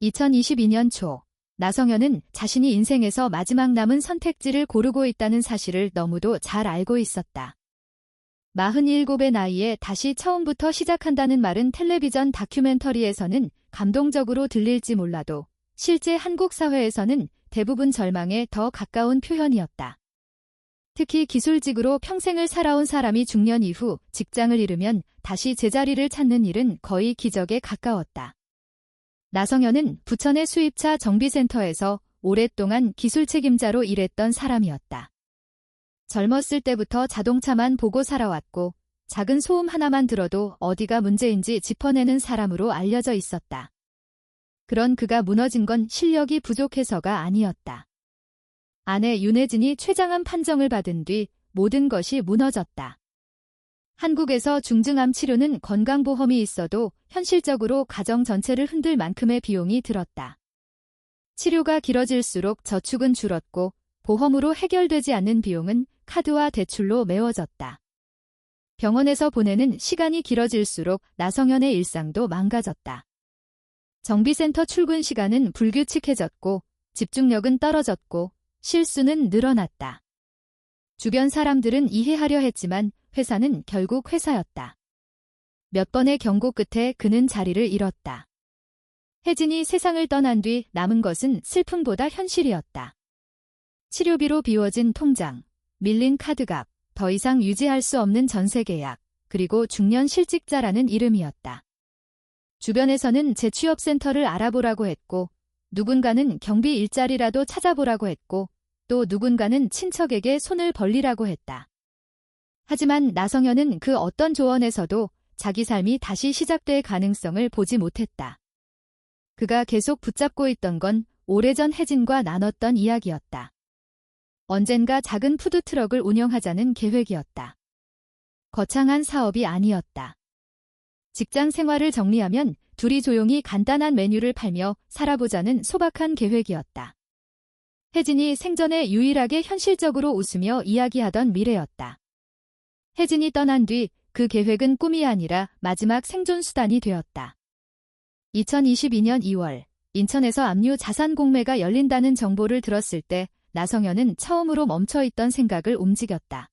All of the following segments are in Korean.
2022년 초, 나성현은 자신이 인생에서 마지막 남은 선택지를 고르고 있다는 사실을 너무도 잘 알고 있었다. 47의 나이에 다시 처음부터 시작한다는 말은 텔레비전 다큐멘터리에서는 감동적으로 들릴지 몰라도 실제 한국 사회에서는 대부분 절망에 더 가까운 표현이었다. 특히 기술직으로 평생을 살아온 사람이 중년 이후 직장을 잃으면 다시 제자리를 찾는 일은 거의 기적에 가까웠다. 나성현은 부천의 수입차 정비센터에서 오랫동안 기술 책임자로 일했던 사람이었다. 젊었을 때부터 자동차만 보고 살아왔고 작은 소음 하나만 들어도 어디가 문제인지 짚어내는 사람으로 알려져 있었다. 그런 그가 무너진 건 실력이 부족해서가 아니었다. 아내 윤혜진이 췌장암 판정을 받은 뒤 모든 것이 무너졌다. 한국에서 중증암 치료는 건강보험이 있어도 현실적으로 가정 전체를 흔들 만큼의 비용이 들었다. 치료가 길어질수록 저축은 줄었고 보험으로 해결되지 않는 비용은 카드와 대출로 메워졌다. 병원에서 보내는 시간이 길어질수록 나성현의 일상도 망가졌다. 정비센터 출근 시간은 불규칙해졌고 집중력은 떨어졌고 실수는 늘어났다. 주변 사람들은 이해하려 했지만 회사는 결국 회사였다. 몇 번의 경고 끝에 그는 자리를 잃었다. 혜진이 세상을 떠난 뒤 남은 것은 슬픔보다 현실이었다. 치료비로 비워진 통장, 밀린 카드값, 더 이상 유지할 수 없는 전세 계약, 그리고 중년 실직자라는 이름이었다. 주변에서는 재취업센터를 알아보라고 했고, 누군가는 경비 일자리라도 찾아보라고 했고, 또 누군가는 친척에게 손을 벌리라고 했다. 하지만 나성현은 그 어떤 조언에서도 자기 삶이 다시 시작될 가능성을 보지 못했다. 그가 계속 붙잡고 있던 건 오래전 혜진과 나눴던 이야기였다. 언젠가 작은 푸드트럭을 운영하자는 계획이었다. 거창한 사업이 아니었다. 직장 생활을 정리하면 둘이 조용히 간단한 메뉴를 팔며 살아보자는 소박한 계획이었다. 혜진이 생전에 유일하게 현실적으로 웃으며 이야기하던 미래였다. 혜진이 떠난 뒤 그 계획은 꿈이 아니라 마지막 생존 수단이 되었다. 2022년 2월, 인천에서 압류 자산 공매가 열린다는 정보를 들었을 때 나성현은 처음으로 멈춰있던 생각을 움직였다.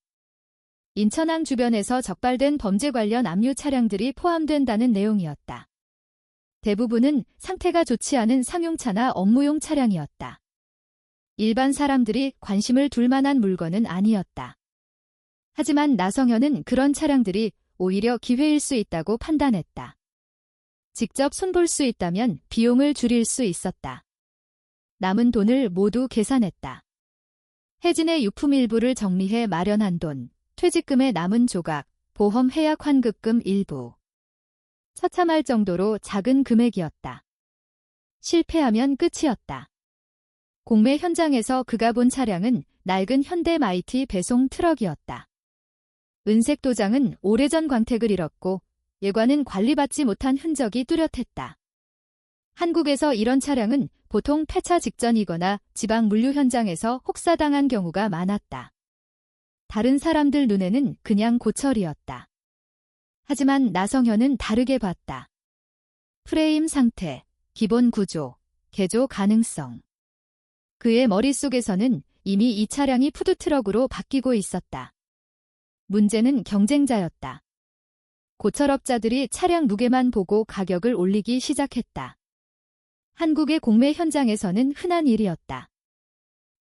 인천항 주변에서 적발된 범죄 관련 압류 차량들이 포함된다는 내용이었다. 대부분은 상태가 좋지 않은 상용차나 업무용 차량이었다. 일반 사람들이 관심을 둘 만한 물건은 아니었다. 하지만 나성현은 그런 차량들이 오히려 기회일 수 있다고 판단했다. 직접 손볼 수 있다면 비용을 줄일 수 있었다. 남은 돈을 모두 계산했다. 혜진의 유품 일부를 정리해 마련한 돈, 퇴직금의 남은 조각, 보험 해약 환급금 일부. 처참할 정도로 작은 금액이었다. 실패하면 끝이었다. 공매 현장에서 그가 본 차량은 낡은 현대 마이티 배송 트럭이었다. 은색 도장은 오래전 광택을 잃었고 예관은 관리받지 못한 흔적이 뚜렷했다. 한국에서 이런 차량은 보통 폐차 직전이거나 지방 물류 현장에서 혹사당한 경우가 많았다. 다른 사람들 눈에는 그냥 고철이었다. 하지만 나성현은 다르게 봤다. 프레임 상태, 기본 구조, 개조 가능성. 그의 머릿속에서는 이미 이 차량이 푸드트럭으로 바뀌고 있었다. 문제는 경쟁자였다. 고철업자들이 차량 무게만 보고 가격을 올리기 시작했다. 한국의 공매 현장에서는 흔한 일이었다.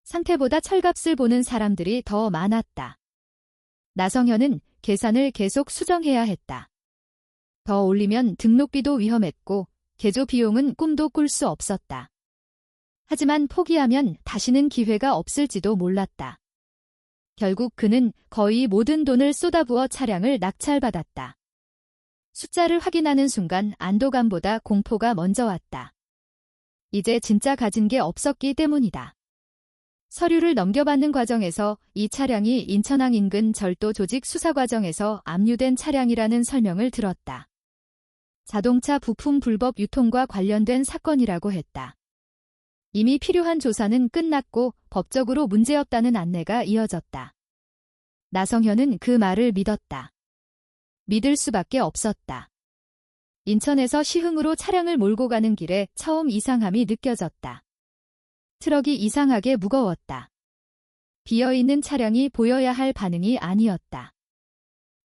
상태보다 철값을 보는 사람들이 더 많았다. 나성현은 계산을 계속 수정해야 했다. 더 올리면 등록비도 위험했고 개조 비용은 꿈도 꿀 수 없었다. 하지만 포기하면 다시는 기회가 없을지도 몰랐다. 결국 그는 거의 모든 돈을 쏟아부어 차량을 낙찰받았다. 숫자를 확인하는 순간 안도감보다 공포가 먼저 왔다. 이제 진짜 가진 게 없었기 때문이다. 서류를 넘겨받는 과정에서 이 차량이 인천항 인근 절도 조직 수사 과정에서 압류된 차량이라는 설명을 들었다. 자동차 부품 불법 유통과 관련된 사건이라고 했다. 이미 필요한 조사는 끝났고 법적으로 문제없다는 안내가 이어졌다. 나성현은 그 말을 믿었다. 믿을 수밖에 없었다. 인천에서 시흥으로 차량을 몰고 가는 길에 처음 이상함이 느껴졌다. 트럭이 이상하게 무거웠다. 비어있는 차량이 보여야 할 반응이 아니었다.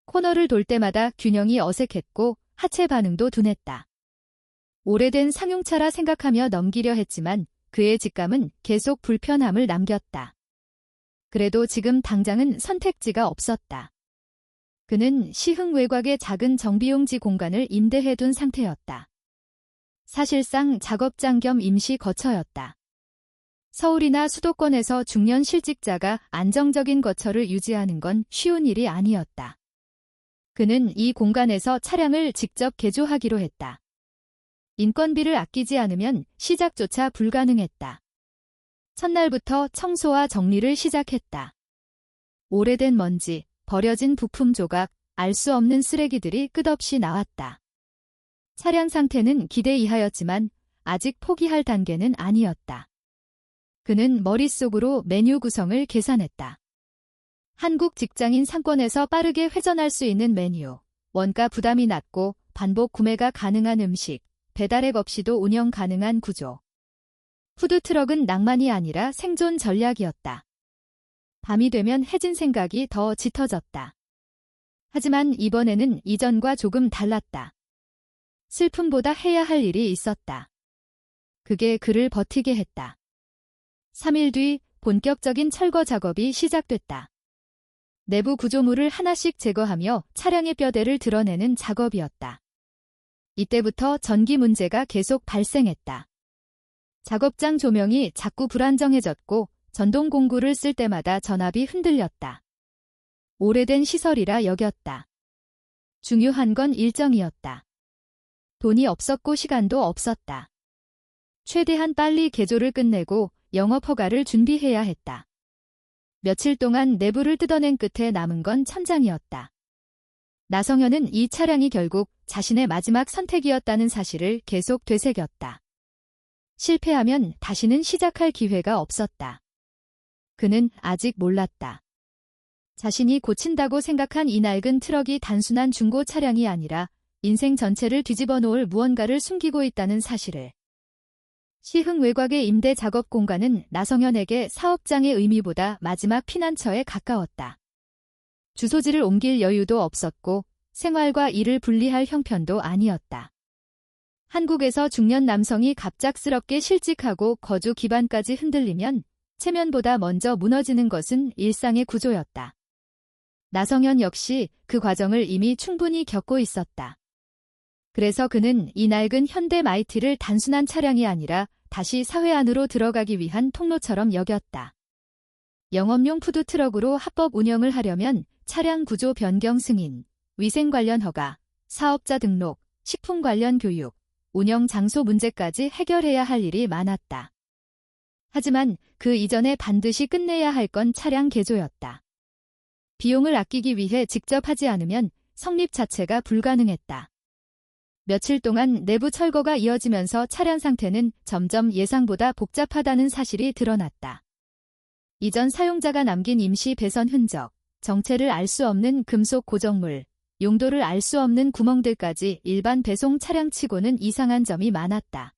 코너를 돌 때마다 균형이 어색했고 하체 반응도 둔했다. 오래된 상용차라 생각하며 넘기려 했지만 그의 직감은 계속 불편함을 남겼다. 그래도 지금 당장은 선택지가 없었다. 그는 시흥 외곽의 작은 정비용지 공간을 임대해둔 상태였다. 사실상 작업장 겸 임시 거처였다. 서울이나 수도권에서 중년 실직자가 안정적인 거처를 유지하는 건 쉬운 일이 아니었다. 그는 이 공간에서 차량을 직접 개조하기로 했다. 인건비를 아끼지 않으면 시작조차 불가능했다. 첫날부터 청소와 정리를 시작했다. 오래된 먼지, 버려진 부품 조각, 알 수 없는 쓰레기들이 끝없이 나왔다. 차량 상태는 기대 이하였지만 아직 포기할 단계는 아니었다. 그는 머릿속으로 메뉴 구성을 계산했다. 한국 직장인 상권에서 빠르게 회전할 수 있는 메뉴, 원가 부담이 낮고 반복 구매가 가능한 음식, 배달앱 없이도 운영 가능한 구조. 푸드트럭은 낭만이 아니라 생존 전략이었다. 밤이 되면 해진 생각이 더 짙어졌다. 하지만 이번에는 이전과 조금 달랐다. 슬픔보다 해야 할 일이 있었다. 그게 그를 버티게 했다. 3일 뒤 본격적인 철거 작업이 시작됐다. 내부 구조물을 하나씩 제거하며 차량의 뼈대를 드러내는 작업이었다. 이때부터 전기 문제가 계속 발생했다. 작업장 조명이 자꾸 불안정해졌고 전동 공구를 쓸 때마다 전압이 흔들렸다. 오래된 시설이라 여겼다. 중요한 건 일정이었다. 돈이 없었고 시간도 없었다. 최대한 빨리 개조를 끝내고 영업 허가를 준비해야 했다. 며칠 동안 내부를 뜯어낸 끝에 남은 건 천장이었다. 나성현은 이 차량이 결국 자신의 마지막 선택이었다는 사실을 계속 되새겼다. 실패하면 다시는 시작할 기회가 없었다. 그는 아직 몰랐다. 자신이 고친다고 생각한 이 낡은 트럭이 단순한 중고 차량이 아니라 인생 전체를 뒤집어 놓을 무언가를 숨기고 있다는 사실을. 시흥 외곽의 임대 작업 공간은 나성현에게 사업장의 의미보다 마지막 피난처에 가까웠다. 주소지를 옮길 여유도 없었고 생활과 일을 분리할 형편도 아니었다. 한국에서 중년 남성이 갑작스럽게 실직하고 거주 기반까지 흔들리면 체면보다 먼저 무너지는 것은 일상의 구조였다. 나성현 역시 그 과정을 이미 충분히 겪고 있었다. 그래서 그는 이 낡은 현대 마이티를 단순한 차량이 아니라 다시 사회 안으로 들어가기 위한 통로처럼 여겼다. 영업용 푸드트럭으로 합법 운영을 하려면 차량 구조 변경 승인, 위생 관련 허가, 사업자 등록, 식품 관련 교육, 운영 장소 문제까지 해결해야 할 일이 많았다. 하지만 그 이전에 반드시 끝내야 할 건 차량 개조였다. 비용을 아끼기 위해 직접 하지 않으면 성립 자체가 불가능했다. 며칠 동안 내부 철거가 이어지면서 차량 상태는 점점 예상보다 복잡하다는 사실이 드러났다. 이전 사용자가 남긴 임시 배선 흔적, 정체를 알 수 없는 금속 고정물, 용도를 알 수 없는 구멍들까지 일반 배송 차량치고는 이상한 점이 많았다.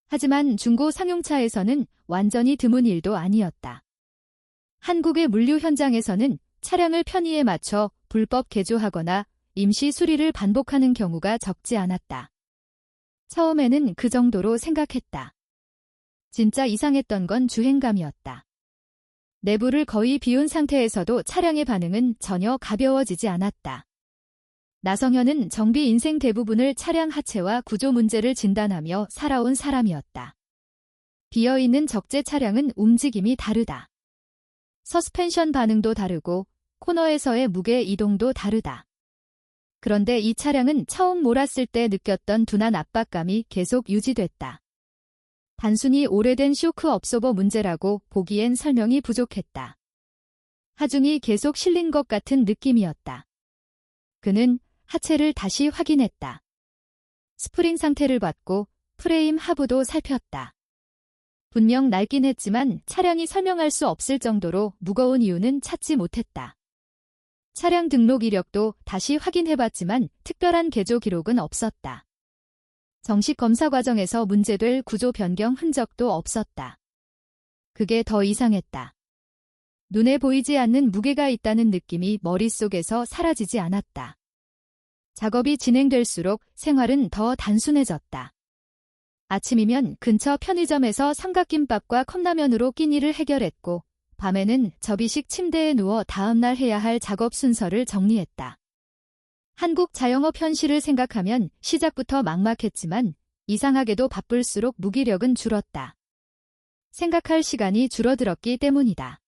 하지만 중고 상용차에서는 완전히 드문 일도 아니었다. 한국의 물류 현장에서는 차량을 편의에 맞춰 불법 개조하거나 임시 수리를 반복하는 경우가 적지 않았다. 처음에는 그 정도로 생각했다. 진짜 이상했던 건 주행감이었다. 내부를 거의 비운 상태에서도 차량의 반응은 전혀 가벼워지지 않았다. 나성현은 정비 인생 대부분을 차량 하체와 구조 문제를 진단하며 살아온 사람이었다. 비어있는 적재 차량은 움직임이 다르다. 서스펜션 반응도 다르고 코너에서의 무게 이동도 다르다. 그런데 이 차량은 처음 몰았을 때 느꼈던 둔한 압박감이 계속 유지됐다. 단순히 오래된 쇼크 업소버 문제라고 보기엔 설명이 부족했다. 하중이 계속 실린 것 같은 느낌이었다. 그는 하체를 다시 확인했다. 스프링 상태를 봤고 프레임 하부도 살폈다. 분명 낡긴 했지만 차량이 설명할 수 없을 정도로 무거운 이유는 찾지 못했다. 차량 등록 이력도 다시 확인해봤지만 특별한 개조 기록은 없었다. 정식 검사 과정에서 문제될 구조 변경 흔적도 없었다. 그게 더 이상했다. 눈에 보이지 않는 무게가 있다는 느낌이 머릿속에서 사라지지 않았다. 작업이 진행될수록 생활은 더 단순해졌다. 아침이면 근처 편의점에서 삼각김밥과 컵라면으로 끼니를 해결했고, 밤에는 접이식 침대에 누워 다음날 해야 할 작업 순서를 정리했다. 한국 자영업 현실을 생각하면 시작부터 막막했지만 이상하게도 바쁠수록 무기력은 줄었다. 생각할 시간이 줄어들었기 때문이다.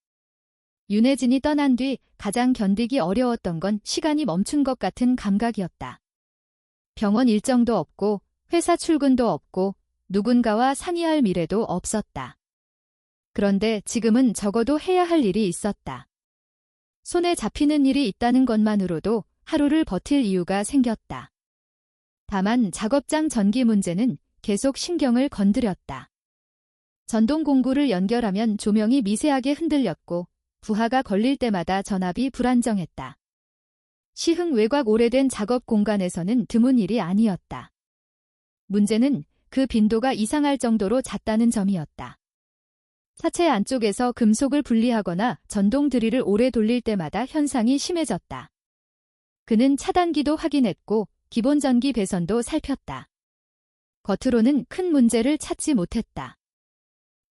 윤혜진이 떠난 뒤 가장 견디기 어려웠던 건 시간이 멈춘 것 같은 감각이었다. 병원 일정도 없고 회사 출근도 없고 누군가와 상의할 미래도 없었다. 그런데 지금은 적어도 해야 할 일이 있었다. 손에 잡히는 일이 있다는 것만으로도 하루를 버틸 이유가 생겼다. 다만 작업장 전기 문제는 계속 신경을 건드렸다. 전동 공구를 연결하면 조명이 미세하게 흔들렸고 부하가 걸릴 때마다 전압이 불안정했다. 시흥 외곽 오래된 작업 공간에서는 드문 일이 아니었다. 문제는 그 빈도가 이상할 정도로 잦다는 점이었다. 사체 안쪽에서 금속을 분리하거나 전동 드릴을 오래 돌릴 때마다 현상이 심해졌다. 그는 차단기도 확인했고 기본 전기 배선도 살폈다. 겉으로는 큰 문제를 찾지 못했다.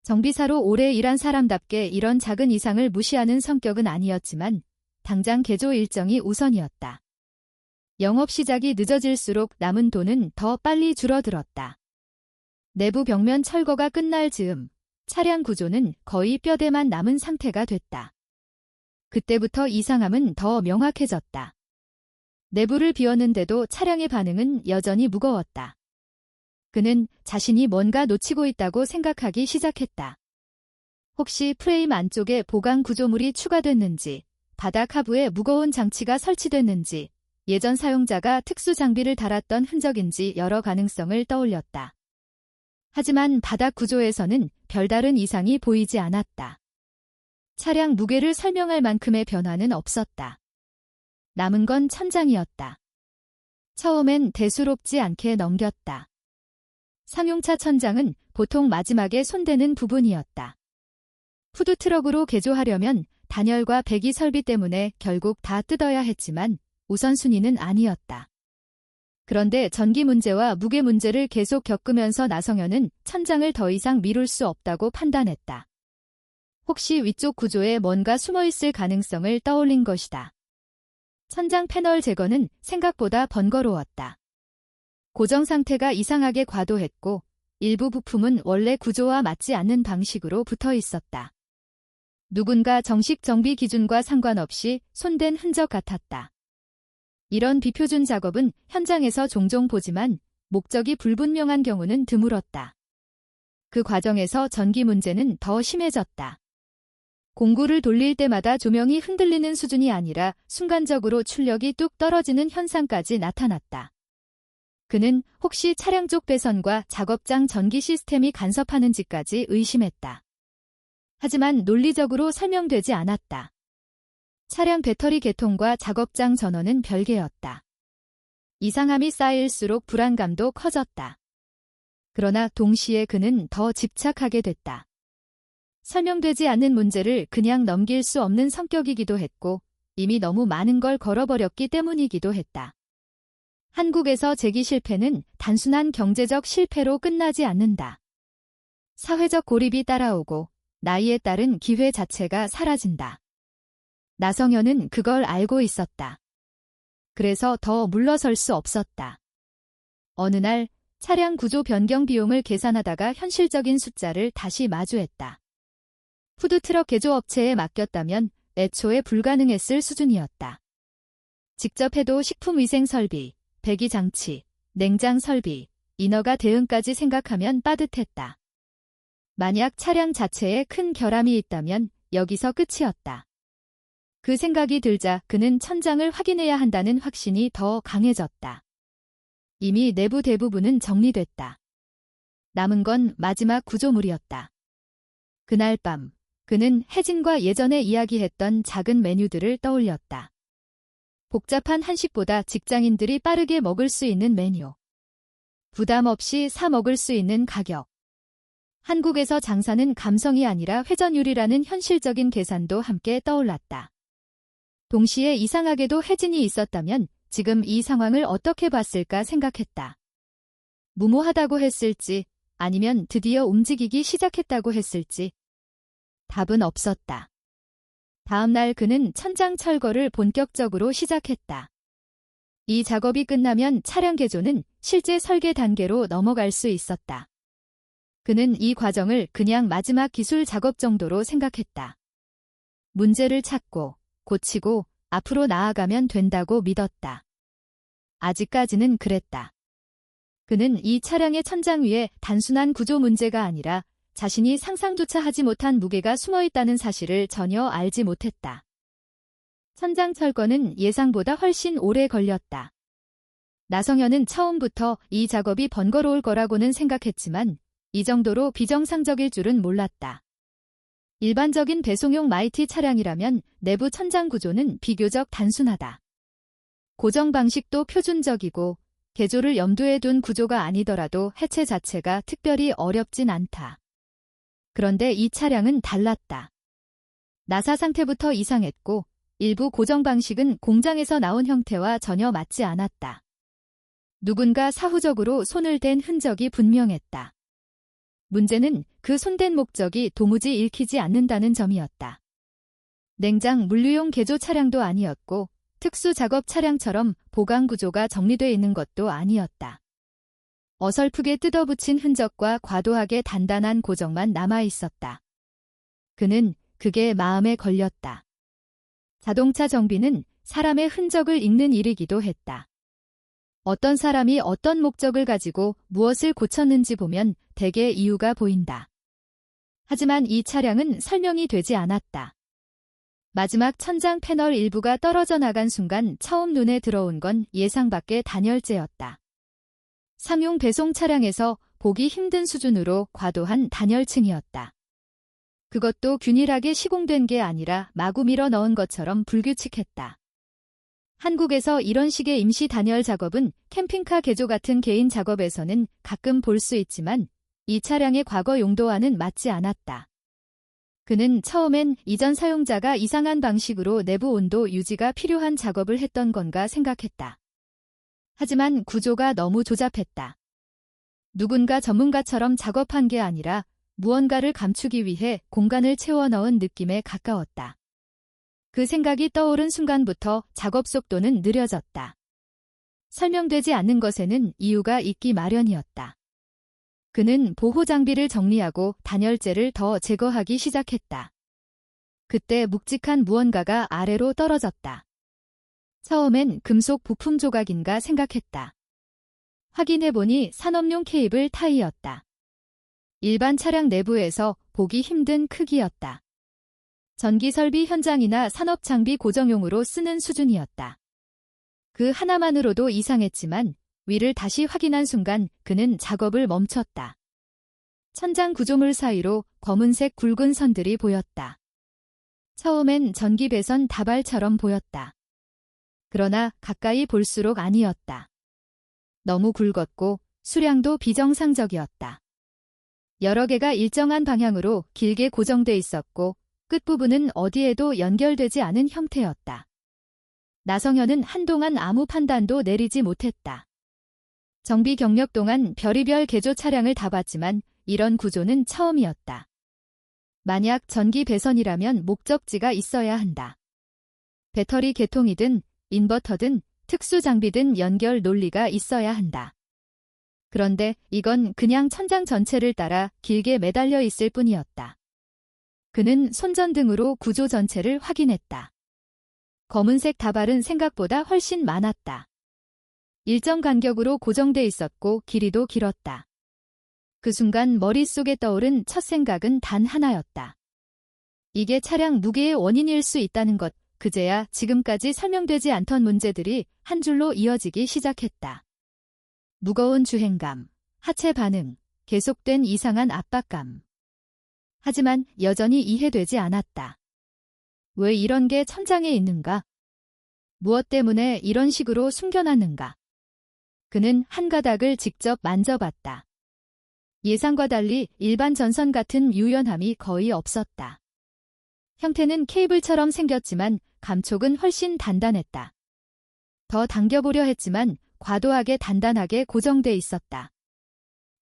정비사로 오래 일한 사람답게 이런 작은 이상을 무시하는 성격은 아니었지만 당장 개조 일정이 우선이었다. 영업 시작이 늦어질수록 남은 돈은 더 빨리 줄어들었다. 내부 벽면 철거가 끝날 즈음 차량 구조는 거의 뼈대만 남은 상태가 됐다. 그때부터 이상함은 더 명확해졌다. 내부를 비웠는데도 차량의 반응은 여전히 무거웠다. 그는 자신이 뭔가 놓치고 있다고 생각하기 시작했다. 혹시 프레임 안쪽에 보강 구조물이 추가됐는지, 바닥 하부에 무거운 장치가 설치됐는지, 예전 사용자가 특수 장비를 달았던 흔적인지 여러 가능성을 떠올렸다. 하지만 바닥 구조에서는 별다른 이상이 보이지 않았다. 차량 무게를 설명할 만큼의 변화는 없었다. 남은 건 천장이었다. 처음엔 대수롭지 않게 넘겼다. 상용차 천장은 보통 마지막에 손대는 부분이었다. 푸드트럭으로 개조하려면 단열과 배기 설비 때문에 결국 다 뜯어야 했지만 우선순위는 아니었다. 그런데 전기 문제와 무게 문제를 계속 겪으면서 나성현은 천장을 더 이상 미룰 수 없다고 판단했다. 혹시 위쪽 구조에 뭔가 숨어있을 가능성을 떠올린 것이다. 천장 패널 제거는 생각보다 번거로웠다. 고정 상태가 이상하게 과도했고 일부 부품은 원래 구조와 맞지 않는 방식으로 붙어 있었다. 누군가 정식 정비 기준과 상관없이 손댄 흔적 같았다. 이런 비표준 작업은 현장에서 종종 보지만 목적이 불분명한 경우는 드물었다. 그 과정에서 전기 문제는 더 심해졌다. 공구를 돌릴 때마다 조명이 흔들리는 수준이 아니라 순간적으로 출력이 뚝 떨어지는 현상까지 나타났다. 그는 혹시 차량 쪽 배선과 작업장 전기 시스템이 간섭하는지까지 의심했다. 하지만 논리적으로 설명되지 않았다. 차량 배터리 개통과 작업장 전원은 별개였다. 이상함이 쌓일수록 불안감도 커졌다. 그러나 동시에 그는 더 집착하게 됐다. 설명되지 않는 문제를 그냥 넘길 수 없는 성격이기도 했고 이미 너무 많은 걸 걸어버렸기 때문이기도 했다. 한국에서 재기 실패는 단순한 경제적 실패로 끝나지 않는다. 사회적 고립이 따라오고 나이에 따른 기회 자체가 사라진다. 나성현은 그걸 알고 있었다. 그래서 더 물러설 수 없었다. 어느 날 차량 구조 변경 비용을 계산하다가 현실적인 숫자를 다시 마주했다. 푸드트럭 개조업체에 맡겼다면 애초에 불가능했을 수준이었다. 직접 해도 식품위생 설비, 배기 장치, 냉장 설비, 인허가 대응까지 생각하면 빠듯했다. 만약 차량 자체에 큰 결함이 있다면 여기서 끝이었다. 그 생각이 들자 그는 천장을 확인해야 한다는 확신이 더 강해졌다. 이미 내부 대부분은 정리됐다. 남은 건 마지막 구조물이었다. 그날 밤 그는 혜진과 예전에 이야기했던 작은 메뉴들을 떠올렸다. 복잡한 한식보다 직장인들이 빠르게 먹을 수 있는 메뉴. 부담 없이 사 먹을 수 있는 가격. 한국에서 장사는 감성이 아니라 회전율이라는 현실적인 계산도 함께 떠올랐다. 동시에 이상하게도 혜진이 있었다면 지금 이 상황을 어떻게 봤을까 생각했다. 무모하다고 했을지 아니면 드디어 움직이기 시작했다고 했을지 답은 없었다. 다음 날 그는 천장 철거를 본격적으로 시작했다. 이 작업이 끝나면 차량 개조는 실제 설계 단계로 넘어갈 수 있었다. 그는 이 과정을 그냥 마지막 기술 작업 정도로 생각했다. 문제를 찾고 고치고 앞으로 나아가면 된다고 믿었다. 아직까지는 그랬다. 그는 이 차량의 천장 위에 단순한 구조 문제가 아니라 자신이 상상조차 하지 못한 무게가 숨어있다는 사실을 전혀 알지 못했다. 천장 철거는 예상보다 훨씬 오래 걸렸다. 나성현은 처음부터 이 작업이 번거로울 거라고는 생각했지만 이 정도로 비정상적일 줄은 몰랐다. 일반적인 배송용 마이티 차량이라면 내부 천장 구조는 비교적 단순하다. 고정 방식도 표준적이고 개조를 염두에 둔 구조가 아니더라도 해체 자체가 특별히 어렵진 않다. 그런데 이 차량은 달랐다. 나사 상태부터 이상했고 일부 고정 방식은 공장에서 나온 형태와 전혀 맞지 않았다. 누군가 사후적으로 손을 댄 흔적이 분명했다. 문제는 그 손댄 목적이 도무지 읽히지 않는다는 점이었다. 냉장 물류용 개조 차량도 아니었고 특수 작업 차량처럼 보강 구조가 정리되어 있는 것도 아니었다. 어설프게 뜯어붙인 흔적과 과도하게 단단한 고정만 남아 있었다. 그는 그게 마음에 걸렸다. 자동차 정비는 사람의 흔적을 읽는 일이기도 했다. 어떤 사람이 어떤 목적을 가지고 무엇을 고쳤는지 보면 대개 이유가 보인다. 하지만 이 차량은 설명이 되지 않았다. 마지막 천장 패널 일부가 떨어져 나간 순간 처음 눈에 들어온 건 예상 밖의 단열재였다. 상용 배송 차량에서 보기 힘든 수준으로 과도한 단열층이었다. 그것도 균일하게 시공된 게 아니라 마구 밀어 넣은 것처럼 불규칙했다. 한국에서 이런 식의 임시 단열 작업은 캠핑카 개조 같은 개인 작업에서는 가끔 볼 수 있지만 이 차량의 과거 용도와는 맞지 않았다. 그는 처음엔 이전 사용자가 이상한 방식으로 내부 온도 유지가 필요한 작업을 했던 건가 생각했다. 하지만 구조가 너무 조잡했다. 누군가 전문가처럼 작업한 게 아니라 무언가를 감추기 위해 공간을 채워 넣은 느낌에 가까웠다. 그 생각이 떠오른 순간부터 작업 속도는 느려졌다. 설명되지 않는 것에는 이유가 있기 마련이었다. 그는 보호 장비를 정리하고 단열재를 더 제거하기 시작했다. 그때 묵직한 무언가가 아래로 떨어졌다. 처음엔 금속 부품 조각인가 생각했다. 확인해보니 산업용 케이블 타이였다. 일반 차량 내부에서 보기 힘든 크기였다. 전기 설비 현장이나 산업 장비 고정용으로 쓰는 수준이었다. 그 하나만으로도 이상했지만 위를 다시 확인한 순간 그는 작업을 멈췄다. 천장 구조물 사이로 검은색 굵은 선들이 보였다. 처음엔 전기 배선 다발처럼 보였다. 그러나 가까이 볼수록 아니었다. 너무 굵었고 수량도 비정상적이었다. 여러 개가 일정한 방향으로 길게 고정돼 있었고 끝부분은 어디에도 연결되지 않은 형태였다. 나성현은 한동안 아무 판단도 내리지 못했다. 정비 경력 동안 별의별 개조 차량을 다 봤지만 이런 구조는 처음이었다. 만약 전기 배선이라면 목적지가 있어야 한다. 배터리 계통이든 인버터든 특수 장비든 연결 논리가 있어야 한다. 그런데 이건 그냥 천장 전체를 따라 길게 매달려 있을 뿐이었다. 그는 손전등으로 구조 전체를 확인했다. 검은색 다발은 생각보다 훨씬 많았다. 일정 간격으로 고정돼 있었고 길이도 길었다. 그 순간 머릿속에 떠오른 첫 생각은 단 하나였다. 이게 차량 무게의 원인일 수 있다는 것, 그제야 지금까지 설명되지 않던 문제들이 한 줄로 이어지기 시작했다. 무거운 주행감, 하체 반응, 계속된 이상한 압박감. 하지만 여전히 이해되지 않았다. 왜 이런 게 천장에 있는가? 무엇 때문에 이런 식으로 숨겨놨는가? 그는 한 가닥을 직접 만져봤다. 예상과 달리 일반 전선 같은 유연함이 거의 없었다. 형태는 케이블처럼 생겼지만 감촉은 훨씬 단단했다. 더 당겨보려 했지만 과도하게 단단하게 고정돼 있었다.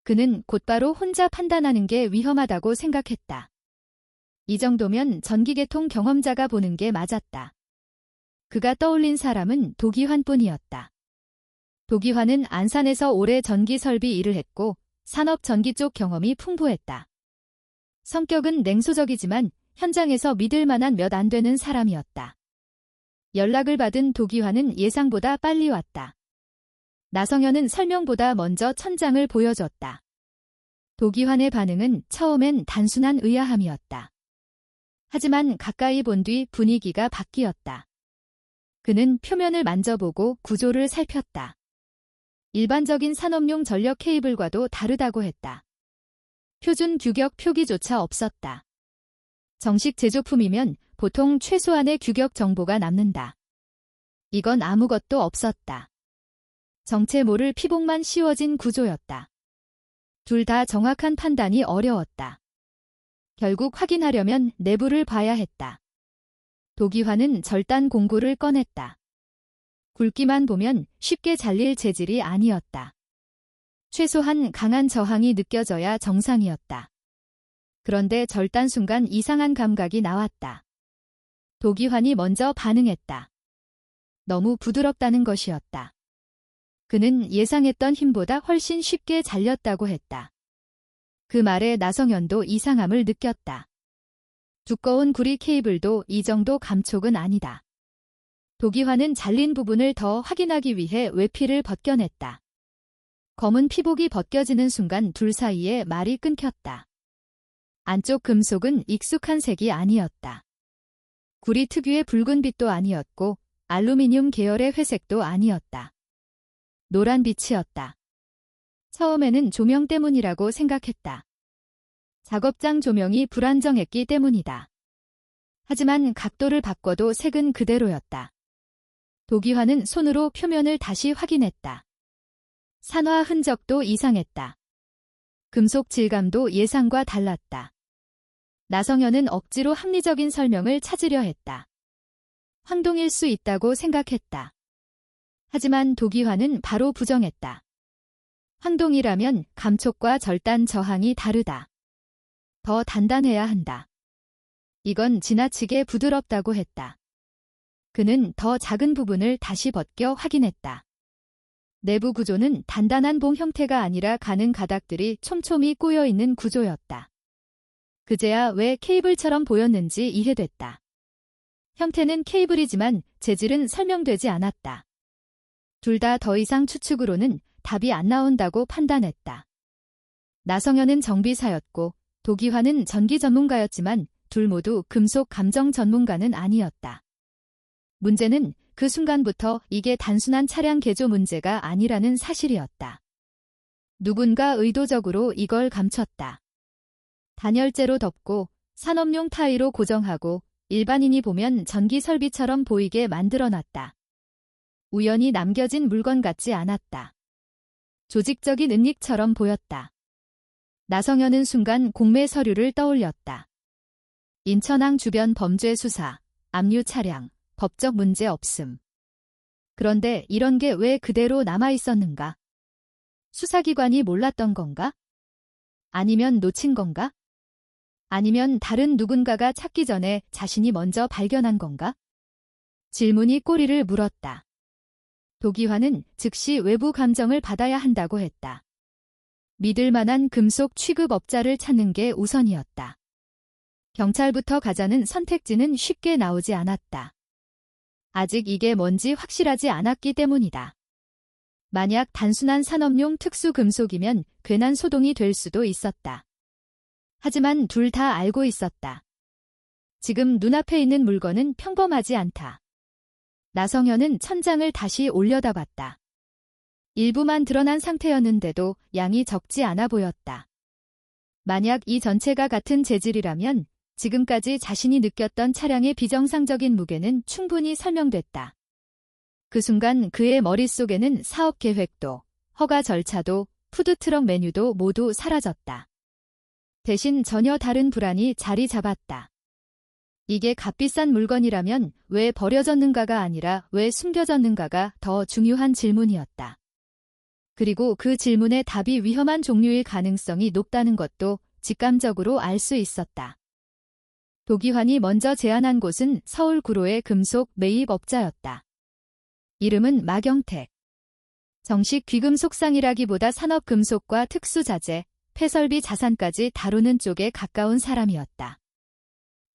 그는 곧바로 혼자 판단하는 게 위험하다고 생각했다. 이 정도면 전기계통 경험자가 보는 게 맞았다. 그가 떠올린 사람은 도기환뿐이었다. 도기환은 안산에서 오래 전기 설비 일을 했고 산업 전기 쪽 경험이 풍부했다. 성격은 냉소적이지만 현장에서 믿을 만한 몇 안 되는 사람이었다. 연락을 받은 도기환은 예상보다 빨리 왔다. 나성현은 설명보다 먼저 천장을 보여줬다. 도기환의 반응은 처음엔 단순한 의아함이었다. 하지만 가까이 본 뒤 분위기가 바뀌었다. 그는 표면을 만져보고 구조를 살폈다. 일반적인 산업용 전력 케이블과도 다르다고 했다. 표준 규격 표기조차 없었다. 정식 제조품이면 보통 최소한의 규격 정보가 남는다. 이건 아무것도 없었다. 정체 모를 피복만 씌워진 구조였다. 둘 다 정확한 판단이 어려웠다. 결국 확인하려면 내부를 봐야 했다. 도기환은 절단 공구를 꺼냈다. 굵기만 보면 쉽게 잘릴 재질이 아니었다. 최소한 강한 저항이 느껴져야 정상이었다. 그런데 절단 순간 이상한 감각이 나왔다. 도기환이 먼저 반응했다. 너무 부드럽다는 것이었다. 그는 예상했던 힘보다 훨씬 쉽게 잘렸다고 했다. 그 말에 나성현도 이상함을 느꼈다. 두꺼운 구리 케이블도 이 정도 감촉은 아니다. 도기환은 잘린 부분을 더 확인하기 위해 외피를 벗겨냈다. 검은 피복이 벗겨지는 순간 둘 사이에 말이 끊겼다. 안쪽 금속은 익숙한 색이 아니었다. 구리 특유의 붉은 빛도 아니었고 알루미늄 계열의 회색도 아니었다. 노란빛이었다. 처음에는 조명 때문이라고 생각했다. 작업장 조명이 불안정했기 때문이다. 하지만 각도를 바꿔도 색은 그대로였다. 도기환은 손으로 표면을 다시 확인했다. 산화 흔적도 이상했다. 금속 질감도 예상과 달랐다. 나성현은 억지로 합리적인 설명을 찾으려 했다. 황동일 수 있다고 생각했다. 하지만 도기환은 바로 부정했다. 황동이라면 감촉과 절단 저항이 다르다. 더 단단해야 한다. 이건 지나치게 부드럽다고 했다. 그는 더 작은 부분을 다시 벗겨 확인했다. 내부 구조는 단단한 봉 형태가 아니라 가는 가닥들이 촘촘히 꼬여있는 구조였다. 그제야 왜 케이블처럼 보였는지 이해됐다. 형태는 케이블이지만 재질은 설명되지 않았다. 둘 다 더 이상 추측으로는 답이 안 나온다고 판단했다. 나성현은 정비사였고 도기환은 전기 전문가였지만 둘 모두 금속 감정 전문가는 아니었다. 문제는 그 순간부터 이게 단순한 차량 개조 문제가 아니라는 사실이었다. 누군가 의도적으로 이걸 감췄다. 단열재로 덮고 산업용 타이로 고정하고 일반인이 보면 전기 설비처럼 보이게 만들어놨다. 우연히 남겨진 물건 같지 않았다. 조직적인 은닉처럼 보였다. 나성현은 순간 공매 서류를 떠올렸다. 인천항 주변 범죄 수사, 압류 차량, 법적 문제 없음. 그런데 이런 게 왜 그대로 남아있었는가? 수사기관이 몰랐던 건가? 아니면 놓친 건가? 아니면 다른 누군가가 찾기 전에 자신이 먼저 발견한 건가? 질문이 꼬리를 물었다. 도기환은 즉시 외부 감정을 받아야 한다고 했다. 믿을 만한 금속 취급업자를 찾는 게 우선이었다. 경찰부터 가자는 선택지는 쉽게 나오지 않았다. 아직 이게 뭔지 확실하지 않았기 때문이다. 만약 단순한 산업용 특수 금속이면 괜한 소동이 될 수도 있었다. 하지만 둘 다 알고 있었다. 지금 눈앞에 있는 물건은 평범하지 않다. 나성현은 천장을 다시 올려다봤다. 일부만 드러난 상태였는데도 양이 적지 않아 보였다. 만약 이 전체가 같은 재질이라면 지금까지 자신이 느꼈던 차량의 비정상적인 무게는 충분히 설명됐다. 그 순간 그의 머릿속에는 사업 계획도, 허가 절차도 푸드트럭 메뉴도 모두 사라졌다. 대신 전혀 다른 불안이 자리 잡았다. 이게 값비싼 물건이라면 왜 버려졌는가가 아니라 왜 숨겨졌는가가 더 중요한 질문이었다. 그리고 그 질문의 답이 위험한 종류일 가능성이 높다는 것도 직감적으로 알 수 있었다. 도기환이 먼저 제안한 곳은 서울 구로의 금속 매입업자였다. 이름은 마경택. 정식 귀금속상이라기보다 산업금속과 특수자재, 폐설비 자산까지 다루는 쪽에 가까운 사람이었다.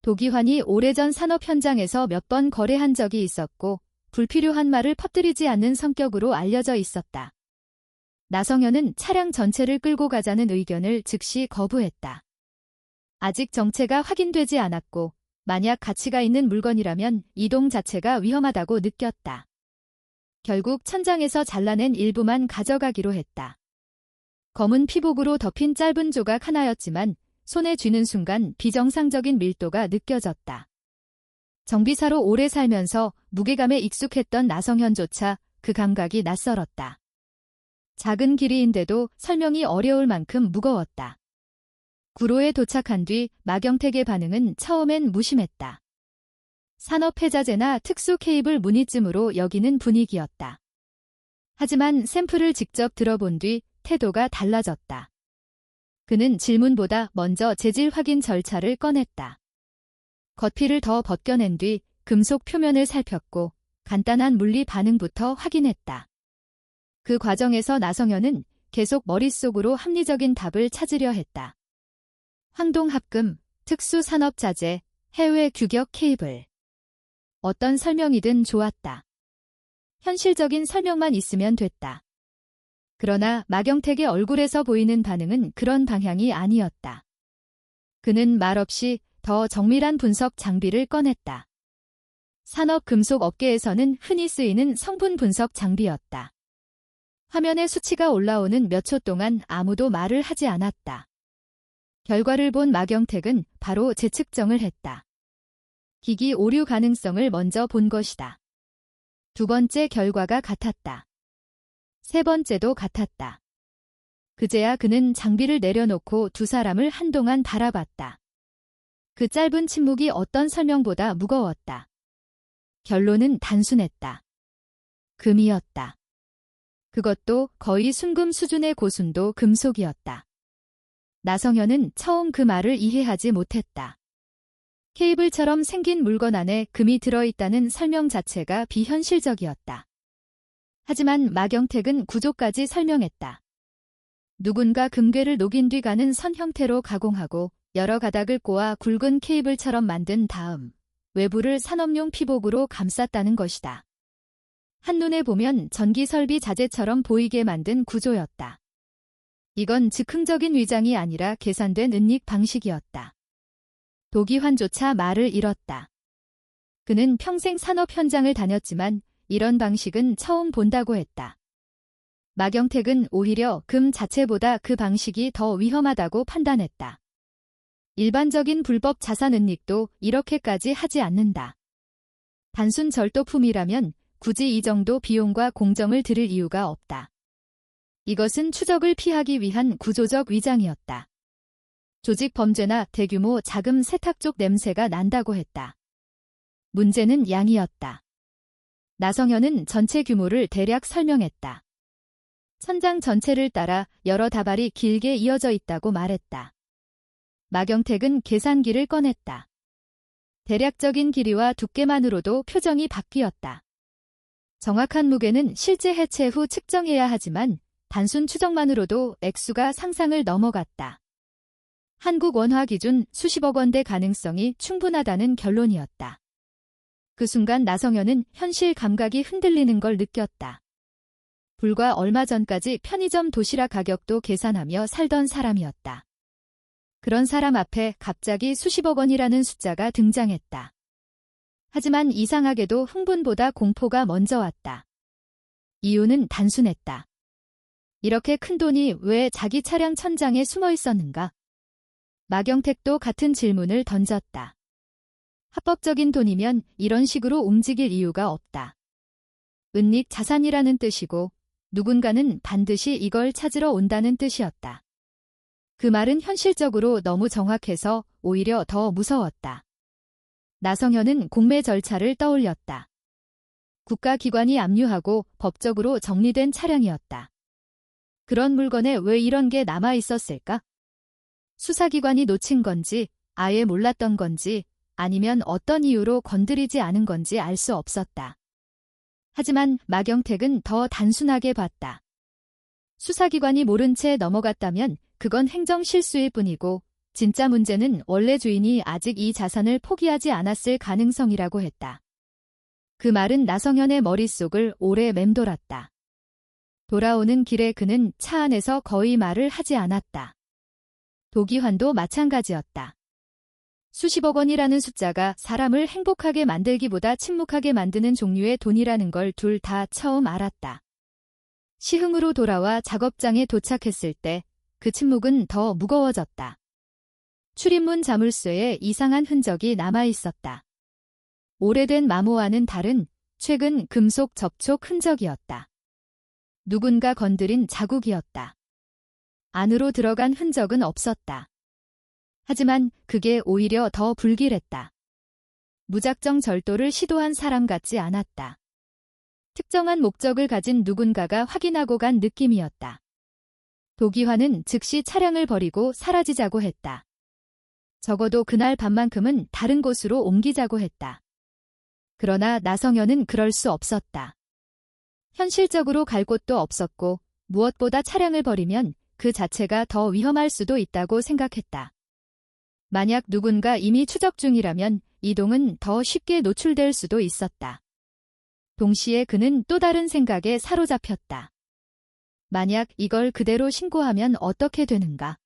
도기환이 오래전 산업 현장에서 몇 번 거래한 적이 있었고 불필요한 말을 퍼뜨리지 않는 성격으로 알려져 있었다. 나성현은 차량 전체를 끌고 가자는 의견을 즉시 거부했다. 아직 정체가 확인되지 않았고 만약 가치가 있는 물건이라면 이동 자체가 위험하다고 느꼈다. 결국 천장에서 잘라낸 일부만 가져가기로 했다. 검은 피복으로 덮인 짧은 조각 하나였지만 손에 쥐는 순간 비정상적인 밀도가 느껴졌다. 정비사로 오래 살면서 무게감에 익숙했던 나성현조차 그 감각이 낯설었다. 작은 길이인데도 설명이 어려울 만큼 무거웠다. 구로에 도착한 뒤 마경택의 반응은 처음엔 무심했다. 산업폐자재나 특수 케이블 무늬쯤으로 여기는 분위기였다. 하지만 샘플을 직접 들어본 뒤 태도가 달라졌다. 그는 질문보다 먼저 재질 확인 절차를 꺼냈다. 겉피를 더 벗겨낸 뒤 금속 표면을 살폈고 간단한 물리 반응부터 확인했다. 그 과정에서 나성현은 계속 머릿속으로 합리적인 답을 찾으려 했다. 황동합금, 특수산업자재, 해외 규격 케이블. 어떤 설명이든 좋았다. 현실적인 설명만 있으면 됐다. 그러나 마경택의 얼굴에서 보이는 반응은 그런 방향이 아니었다. 그는 말없이 더 정밀한 분석 장비를 꺼냈다. 산업금속 업계에서는 흔히 쓰이는 성분 분석 장비였다. 화면에 수치가 올라오는 몇 초 동안 아무도 말을 하지 않았다. 결과를 본 마경택은 바로 재측정을 했다. 기기 오류 가능성을 먼저 본 것이다. 두 번째 결과가 같았다. 세 번째도 같았다. 그제야 그는 장비를 내려놓고 두 사람을 한동안 바라봤다. 그 짧은 침묵이 어떤 설명보다 무거웠다. 결론은 단순했다. 금이었다. 그것도 거의 순금 수준의 고순도 금속이었다. 나성현은 처음 그 말을 이해하지 못했다. 케이블처럼 생긴 물건 안에 금이 들어있다는 설명 자체가 비현실적이었다. 하지만 마경택은 구조까지 설명했다. 누군가 금괴를 녹인 뒤 가는 선 형태로 가공하고 여러 가닥을 꼬아 굵은 케이블처럼 만든 다음 외부를 산업용 피복으로 감쌌다는 것이다. 한눈에 보면 전기설비 자재처럼 보이게 만든 구조였다. 이건 즉흥적인 위장이 아니라 계산된 은닉 방식이었다. 도기환조차 말을 잃었다. 그는 평생 산업 현장을 다녔지만 이런 방식은 처음 본다고 했다. 마경택은 오히려 금 자체보다 그 방식이 더 위험하다고 판단했다. 일반적인 불법 자산 은닉도 이렇게까지 하지 않는다. 단순 절도품이라면 굳이 이 정도 비용과 공정을 들일 이유가 없다. 이것은 추적을 피하기 위한 구조적 위장이었다. 조직 범죄나 대규모 자금 세탁 쪽 냄새가 난다고 했다. 문제는 양이었다. 나성현은 전체 규모를 대략 설명했다. 천장 전체를 따라 여러 다발이 길게 이어져 있다고 말했다. 마경택은 계산기를 꺼냈다. 대략적인 길이와 두께만으로도 표정이 바뀌었다. 정확한 무게는 실제 해체 후 측정해야 하지만 단순 추정만으로도 액수가 상상을 넘어갔다. 한국 원화 기준 수십억 원대 가능성이 충분하다는 결론이었다. 그 순간 나성현은 현실 감각이 흔들리는 걸 느꼈다. 불과 얼마 전까지 편의점 도시락 가격도 계산하며 살던 사람이었다. 그런 사람 앞에 갑자기 수십억 원이라는 숫자가 등장했다. 하지만 이상하게도 흥분보다 공포가 먼저 왔다. 이유는 단순했다. 이렇게 큰 돈이 왜 자기 차량 천장에 숨어 있었는가? 마경택도 같은 질문을 던졌다. 합법적인 돈이면 이런 식으로 움직일 이유가 없다. 은닉 자산이라는 뜻이고 누군가는 반드시 이걸 찾으러 온다는 뜻이었다. 그 말은 현실적으로 너무 정확해서 오히려 더 무서웠다. 나성현은 공매 절차를 떠올렸다. 국가기관이 압류하고 법적으로 정리된 차량이었다. 그런 물건에 왜 이런 게 남아 있었을까? 수사기관이 놓친 건지, 아예 몰랐던 건지, 아니면 어떤 이유로 건드리지 않은 건지 알 수 없었다. 하지만 마경택은 더 단순하게 봤다. 수사기관이 모른 채 넘어갔다면 그건 행정실수일 뿐이고 진짜 문제는 원래 주인이 아직 이 자산을 포기하지 않았을 가능성이라고 했다. 그 말은 나성현의 머릿속을 오래 맴돌았다. 돌아오는 길에 그는 차 안에서 거의 말을 하지 않았다. 도기환도 마찬가지였다. 수십억 원이라는 숫자가 사람을 행복하게 만들기보다 침묵하게 만드는 종류의 돈이라는 걸 둘 다 처음 알았다. 시흥으로 돌아와 작업장에 도착했을 때 그 침묵은 더 무거워졌다. 출입문 자물쇠에 이상한 흔적이 남아 있었다. 오래된 마모와는 다른 최근 금속 접촉 흔적이었다. 누군가 건드린 자국이었다. 안으로 들어간 흔적은 없었다. 하지만 그게 오히려 더 불길했다. 무작정 절도를 시도한 사람 같지 않았다. 특정한 목적을 가진 누군가가 확인하고 간 느낌이었다. 도기환은 즉시 차량을 버리고 사라지자고 했다. 적어도 그날 밤만큼은 다른 곳으로 옮기자고 했다. 그러나 나성현은 그럴 수 없었다. 현실적으로 갈 곳도 없었고 무엇보다 차량을 버리면 그 자체가 더 위험할 수도 있다고 생각했다. 만약 누군가 이미 추적 중이라면 이동은 더 쉽게 노출될 수도 있었다. 동시에 그는 또 다른 생각에 사로잡혔다. 만약 이걸 그대로 신고하면 어떻게 되는가?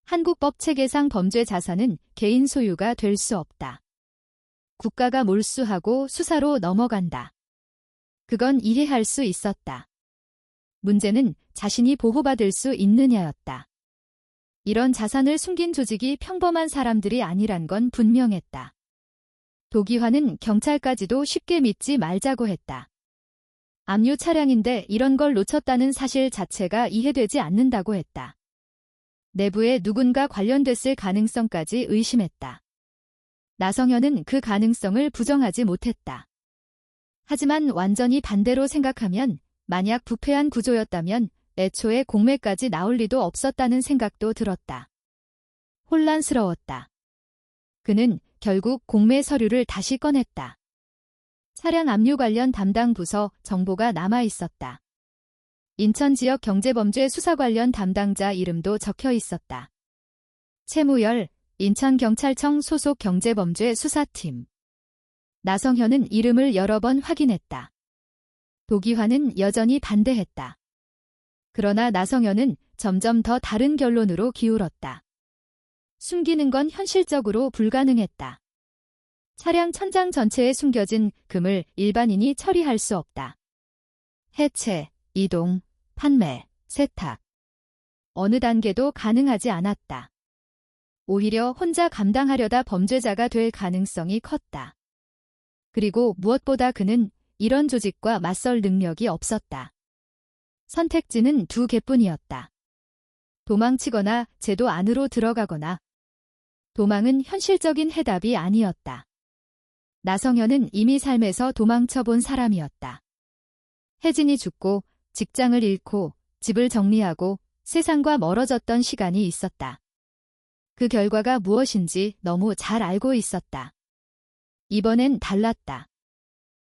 한국법 체계상 범죄 자산은 개인 소유가 될 수 없다. 국가가 몰수하고 수사로 넘어간다. 그건 이해할 수 있었다. 문제는 자신이 보호받을 수 있느냐였다. 이런 자산을 숨긴 조직이 평범한 사람들이 아니란 건 분명했다. 도기환은 경찰까지도 쉽게 믿지 말자고 했다. 압류 차량인데 이런 걸 놓쳤다는 사실 자체가 이해되지 않는다고 했다. 내부에 누군가 관련됐을 가능성까지 의심했다. 나성현은 그 가능성을 부정하지 못했다. 하지만 완전히 반대로 생각하면 만약 부패한 구조였다면 애초에 공매까지 나올 리도 없었다는 생각도 들었다. 혼란스러웠다. 그는 결국 공매 서류를 다시 꺼냈다. 차량 압류 관련 담당 부서 정보가 남아 있었다. 인천 지역 경제범죄 수사 관련 담당자 이름도 적혀 있었다. 최무열, 인천경찰청 소속 경제범죄 수사팀. 나성현은 이름을 여러 번 확인했다. 도기환은 여전히 반대했다. 그러나 나성현은 점점 더 다른 결론으로 기울었다. 숨기는 건 현실적으로 불가능했다. 차량 천장 전체에 숨겨진 금을 일반인이 처리할 수 없다. 해체, 이동, 판매, 세탁. 어느 단계도 가능하지 않았다. 오히려 혼자 감당하려다 범죄자가 될 가능성이 컸다. 그리고 무엇보다 그는 이런 조직과 맞설 능력이 없었다. 선택지는 두 개뿐이었다. 도망치거나 제도 안으로 들어가거나. 도망은 현실적인 해답이 아니었다. 나성현은 이미 삶에서 도망쳐본 사람이었다. 혜진이 죽고 직장을 잃고 집을 정리하고 세상과 멀어졌던 시간이 있었다. 그 결과가 무엇인지 너무 잘 알고 있었다. 이번엔 달랐다.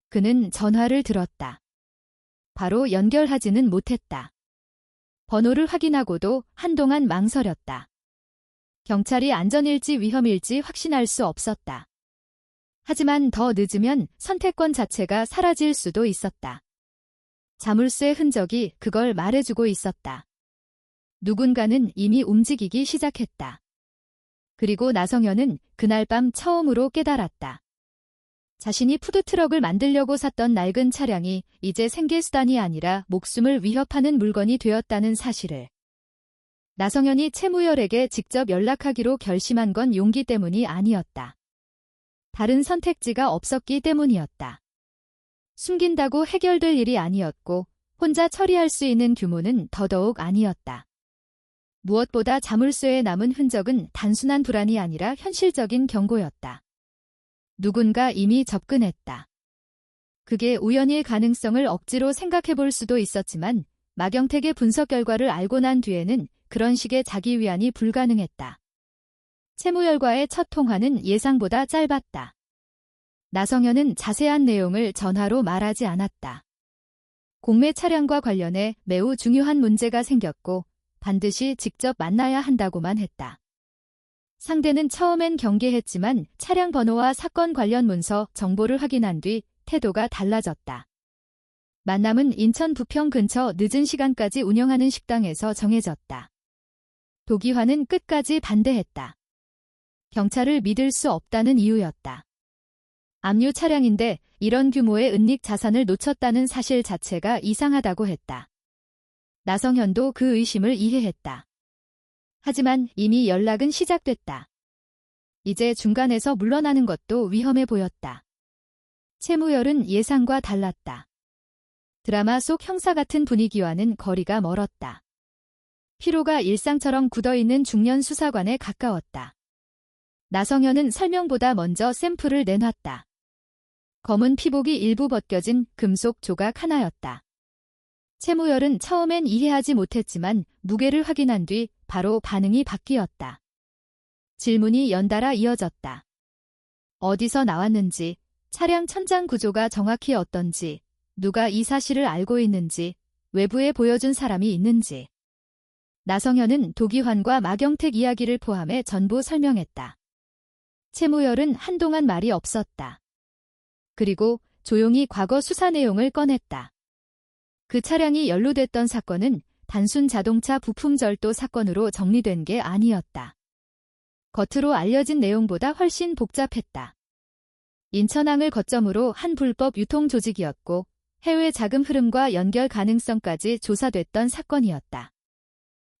그는 전화를 들었다. 바로 연결하지는 못했다. 번호를 확인하고도 한동안 망설였다. 경찰이 안전일지 위험일지 확신할 수 없었다. 하지만 더 늦으면 선택권 자체가 사라질 수도 있었다. 자물쇠 흔적이 그걸 말해주고 있었다. 누군가는 이미 움직이기 시작했다. 그리고 나성현은 그날 밤 처음으로 깨달았다. 자신이 푸드트럭을 만들려고 샀던 낡은 차량이 이제 생계수단이 아니라 목숨을 위협하는 물건이 되었다는 사실을. 나성현이 최무열에게 직접 연락하기로 결심한 건 용기 때문이 아니었다. 다른 선택지가 없었기 때문이었다. 숨긴다고 해결될 일이 아니었고 혼자 처리할 수 있는 규모는 더더욱 아니었다. 무엇보다 자물쇠에 남은 흔적은 단순한 불안이 아니라 현실적인 경고였다. 누군가 이미 접근했다. 그게 우연일 가능성을 억지로 생각해 볼 수도 있었지만 마경택의 분석 결과를 알고 난 뒤에는 그런 식의 자기 위안이 불가능했다. 채무열과의 첫 통화는 예상보다 짧았다. 나성현은 자세한 내용을 전화로 말하지 않았다. 공매 차량과 관련해 매우 중요한 문제가 생겼고 반드시 직접 만나야 한다고만 했다. 상대는 처음엔 경계했지만 차량 번호와 사건 관련 문서 정보를 확인한 뒤 태도가 달라졌다. 만남은 인천 부평 근처 늦은 시간까지 운영하는 식당에서 정해졌다. 도기환은 끝까지 반대했다. 경찰을 믿을 수 없다는 이유였다. 압류 차량인데 이런 규모의 은닉 자산을 놓쳤다는 사실 자체가 이상하다고 했다. 나성현도 그 의심을 이해했다. 하지만 이미 연락은 시작됐다. 이제 중간에서 물러나는 것도 위험해 보였다. 채무열은 예상과 달랐다. 드라마 속 형사 같은 분위기와는 거리가 멀었다. 피로가 일상처럼 굳어있는 중년 수사관에 가까웠다. 나성현은 설명보다 먼저 샘플을 내놨다. 검은 피복이 일부 벗겨진 금속 조각 하나였다. 채무열은 처음엔 이해하지 못했지만 무게를 확인한 뒤 바로 반응이 바뀌었다. 질문이 연달아 이어졌다. 어디서 나왔는지, 차량 천장 구조가 정확히 어떤지, 누가 이 사실을 알고 있는지, 외부에 보여준 사람이 있는지. 나성현은 도기환과 마경택 이야기를 포함해 전부 설명했다. 채무열은 한동안 말이 없었다. 그리고 조용히 과거 수사 내용을 꺼냈다. 그 차량이 연루됐던 사건은 단순 자동차 부품 절도 사건으로 정리된 게 아니었다. 겉으로 알려진 내용보다 훨씬 복잡했다. 인천항을 거점으로 한 불법 유통 조직이었고 해외 자금 흐름과 연결 가능성까지 조사됐던 사건이었다.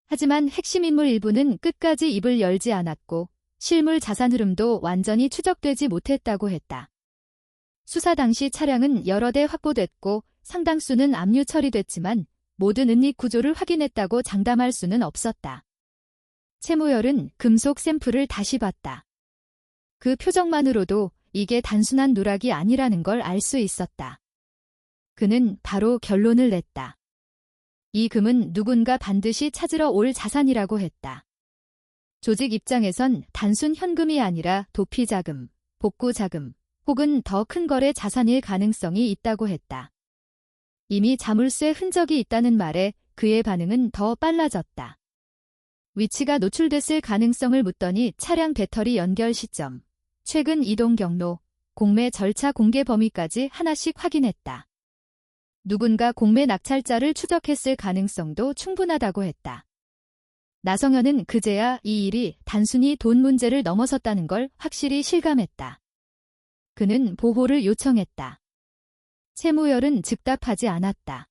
하지만 핵심 인물 일부는 끝까지 입을 열지 않았고 실물 자산 흐름도 완전히 추적되지 못했다고 했다. 수사 당시 차량은 여러 대 확보됐고 상당수는 압류 처리됐지만 모든 은닉 구조를 확인했다고 장담할 수는 없었다. 채무열은 금속 샘플을 다시 봤다. 그 표정만으로도 이게 단순한 누락이 아니라는 걸 알 수 있었다. 그는 바로 결론을 냈다. 이 금은 누군가 반드시 찾으러 올 자산이라고 했다. 조직 입장에선 단순 현금이 아니라 도피 자금, 복구 자금, 혹은 더 큰 거래 자산일 가능성이 있다고 했다. 이미 자물쇠 흔적이 있다는 말에 그의 반응은 더 빨라졌다. 위치가 노출됐을 가능성을 묻더니 차량 배터리 연결 시점, 최근 이동 경로, 공매 절차 공개 범위까지 하나씩 확인했다. 누군가 공매 낙찰자를 추적했을 가능성도 충분하다고 했다. 나성현은 그제야 이 일이 단순히 돈 문제를 넘어섰다는 걸 확실히 실감했다. 그는 보호를 요청했다. 채무열은 즉답하지 않았다.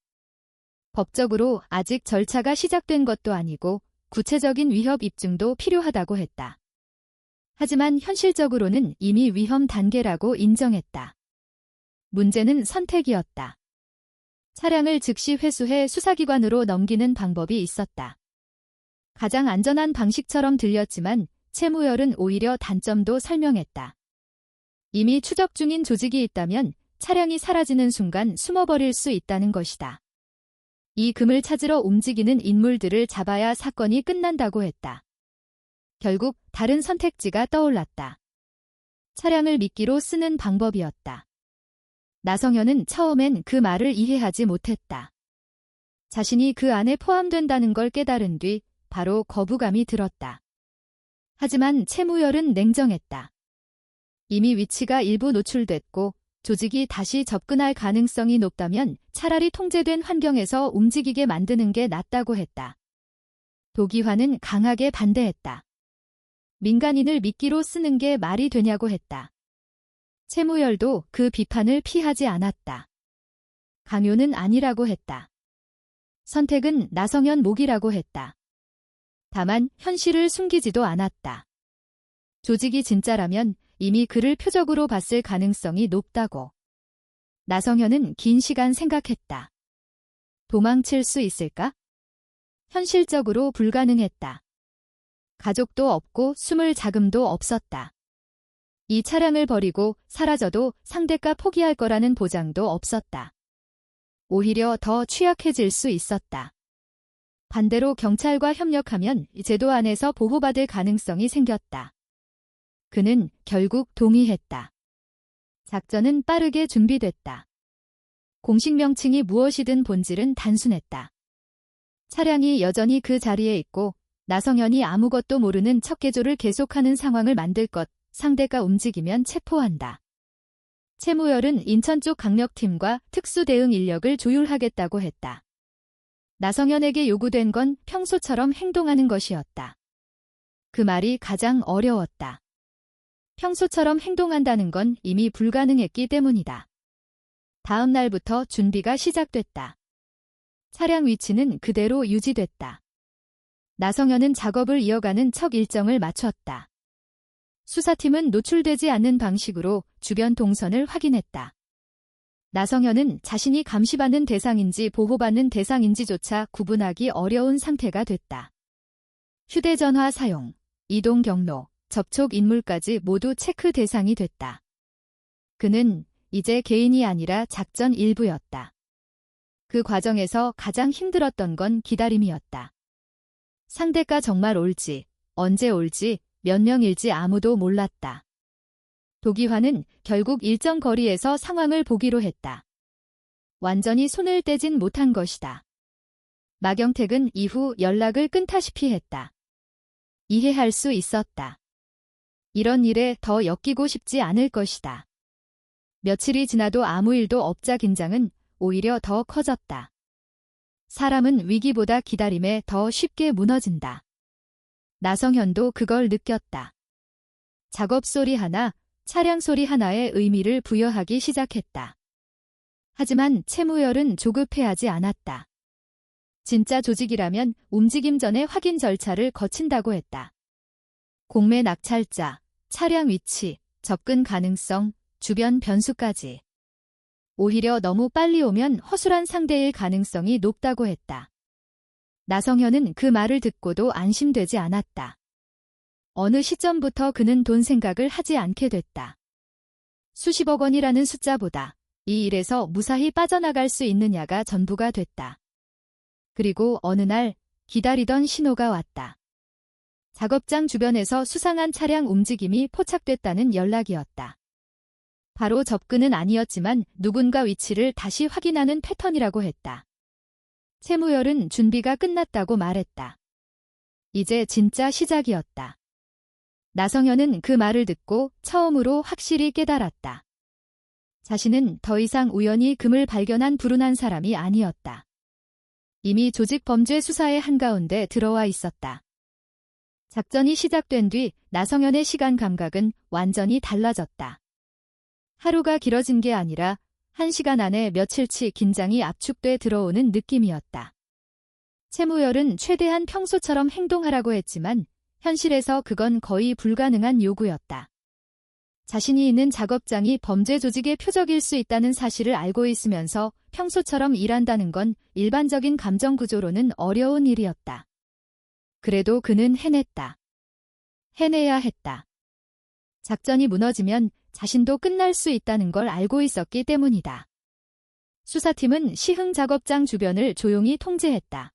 법적으로 아직 절차가 시작된 것도 아니고 구체적인 위협 입증도 필요하다고 했다. 하지만 현실적으로는 이미 위험 단계라고 인정했다. 문제는 선택이었다. 차량을 즉시 회수해 수사기관으로 넘기는 방법이 있었다. 가장 안전한 방식처럼 들렸지만 채무열은 오히려 단점도 설명했다. 이미 추적 중인 조직이 있다면 차량이 사라지는 순간 숨어버릴 수 있다는 것이다. 이 금을 찾으러 움직이는 인물들을 잡아야 사건이 끝난다고 했다. 결국 다른 선택지가 떠올랐다. 차량을 미끼로 쓰는 방법이었다. 나성현은 처음엔 그 말을 이해하지 못했다. 자신이 그 안에 포함된다는 걸 깨달은 뒤 바로 거부감이 들었다. 하지만 채무열은 냉정했다. 이미 위치가 일부 노출됐고 조직이 다시 접근할 가능성이 높다면 차라리 통제된 환경에서 움직이게 만드는 게 낫다고 했다. 도기환은 강하게 반대했다. 민간인을 미끼로 쓰는 게 말이 되냐고 했다. 채무열도 그 비판을 피하지 않았다. 강요는 아니라고 했다. 선택은 나성현 몫이라고 했다. 다만 현실을 숨기지도 않았다. 조직이 진짜라면 이미 그를 표적으로 봤을 가능성이 높다고. 나성현은 긴 시간 생각했다. 도망칠 수 있을까? 현실적으로 불가능했다. 가족도 없고 숨을 자금도 없었다. 이 차량을 버리고 사라져도 상대가 포기할 거라는 보장도 없었다. 오히려 더 취약해질 수 있었다. 반대로 경찰과 협력하면 제도 안에서 보호받을 가능성이 생겼다. 그는 결국 동의했다. 작전은 빠르게 준비됐다. 공식 명칭이 무엇이든 본질은 단순했다. 차량이 여전히 그 자리에 있고 나성현이 아무것도 모르는 척개조를 계속하는 상황을 만들 것, 상대가 움직이면 체포한다. 최무열은 인천 쪽 강력팀과 특수대응 인력을 조율하겠다고 했다. 나성현에게 요구된 건 평소처럼 행동하는 것이었다. 그 말이 가장 어려웠다. 평소처럼 행동한다는 건 이미 불가능했기 때문이다. 다음 날부터 준비가 시작됐다. 차량 위치는 그대로 유지됐다. 나성현은 작업을 이어가는 척 일정을 맞췄다. 수사팀은 노출되지 않는 방식으로 주변 동선을 확인했다. 나성현은 자신이 감시받는 대상인지 보호받는 대상인지조차 구분하기 어려운 상태가 됐다. 휴대전화 사용, 이동 경로, 접촉 인물까지 모두 체크 대상이 됐다. 그는 이제 개인이 아니라 작전 일부였다. 그 과정에서 가장 힘들었던 건 기다림이었다. 상대가 정말 올지, 언제 올지, 몇 명일지 아무도 몰랐다. 도기화는 결국 일정 거리에서 상황을 보기로 했다. 완전히 손을 떼진 못한 것이다. 마경택은 이후 연락을 끊다시피 했다. 이해할 수 있었다. 이런 일에 더 엮이고 싶지 않을 것이다. 며칠이 지나도 아무 일도 없자 긴장은 오히려 더 커졌다. 사람은 위기보다 기다림에 더 쉽게 무너진다. 나성현도 그걸 느꼈다. 작업 소리 하나, 차량 소리 하나에 의미를 부여하기 시작했다. 하지만 최무열은 조급해하지 않았다. 진짜 조직이라면 움직임 전에 확인 절차를 거친다고 했다. 공매 낙찰자, 차량 위치, 접근 가능성, 주변 변수까지. 오히려 너무 빨리 오면 허술한 상대일 가능성이 높다고 했다. 나성현은 그 말을 듣고도 안심되지 않았다. 어느 시점부터 그는 돈 생각을 하지 않게 됐다. 수십억 원이라는 숫자보다 이 일에서 무사히 빠져나갈 수 있느냐가 전부가 됐다. 그리고 어느 날 기다리던 신호가 왔다. 작업장 주변에서 수상한 차량 움직임이 포착됐다는 연락이었다. 바로 접근은 아니었지만 누군가 위치를 다시 확인하는 패턴이라고 했다. 최무열은 준비가 끝났다고 말했다. 이제 진짜 시작이었다. 나성현은 그 말을 듣고 처음으로 확실히 깨달았다. 자신은 더 이상 우연히 금을 발견한 불운한 사람이 아니었다. 이미 조직 범죄 수사의 한가운데 들어와 있었다. 작전이 시작된 뒤 나성현의 시간 감각은 완전히 달라졌다. 하루가 길어진 게 아니라 1시간 안에 며칠치 긴장이 압축돼 들어오는 느낌이었다. 최무열은 최대한 평소처럼 행동하라고 했지만 현실에서 그건 거의 불가능한 요구였다. 자신이 있는 작업장이 범죄 조직의 표적일 수 있다는 사실을 알고 있으면서 평소처럼 일한다는 건 일반적인 감정 구조로는 어려운 일이었다. 그래도 그는 해냈다. 해내야 했다. 작전이 무너지면 자신도 끝날 수 있다는 걸 알고 있었기 때문이다. 수사팀은 시흥 작업장 주변을 조용히 통제했다.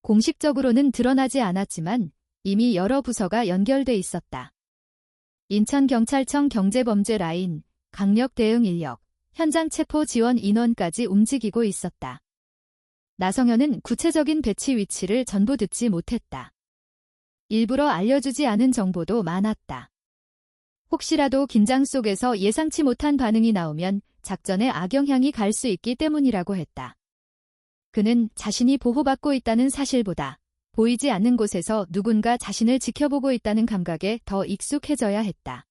공식적으로는 드러나지 않았지만 이미 여러 부서가 연결돼 있었다. 인천경찰청 경제범죄 라인, 강력 대응 인력, 현장 체포 지원 인원까지 움직이고 있었다. 나성현은 구체적인 배치 위치를 전부 듣지 못했다. 일부러 알려주지 않은 정보도 많았다. 혹시라도 긴장 속에서 예상치 못한 반응이 나오면 작전에 악영향이 갈 수 있기 때문이라고 했다. 그는 자신이 보호받고 있다는 사실보다 보이지 않는 곳에서 누군가 자신을 지켜보고 있다는 감각에 더 익숙해져야 했다.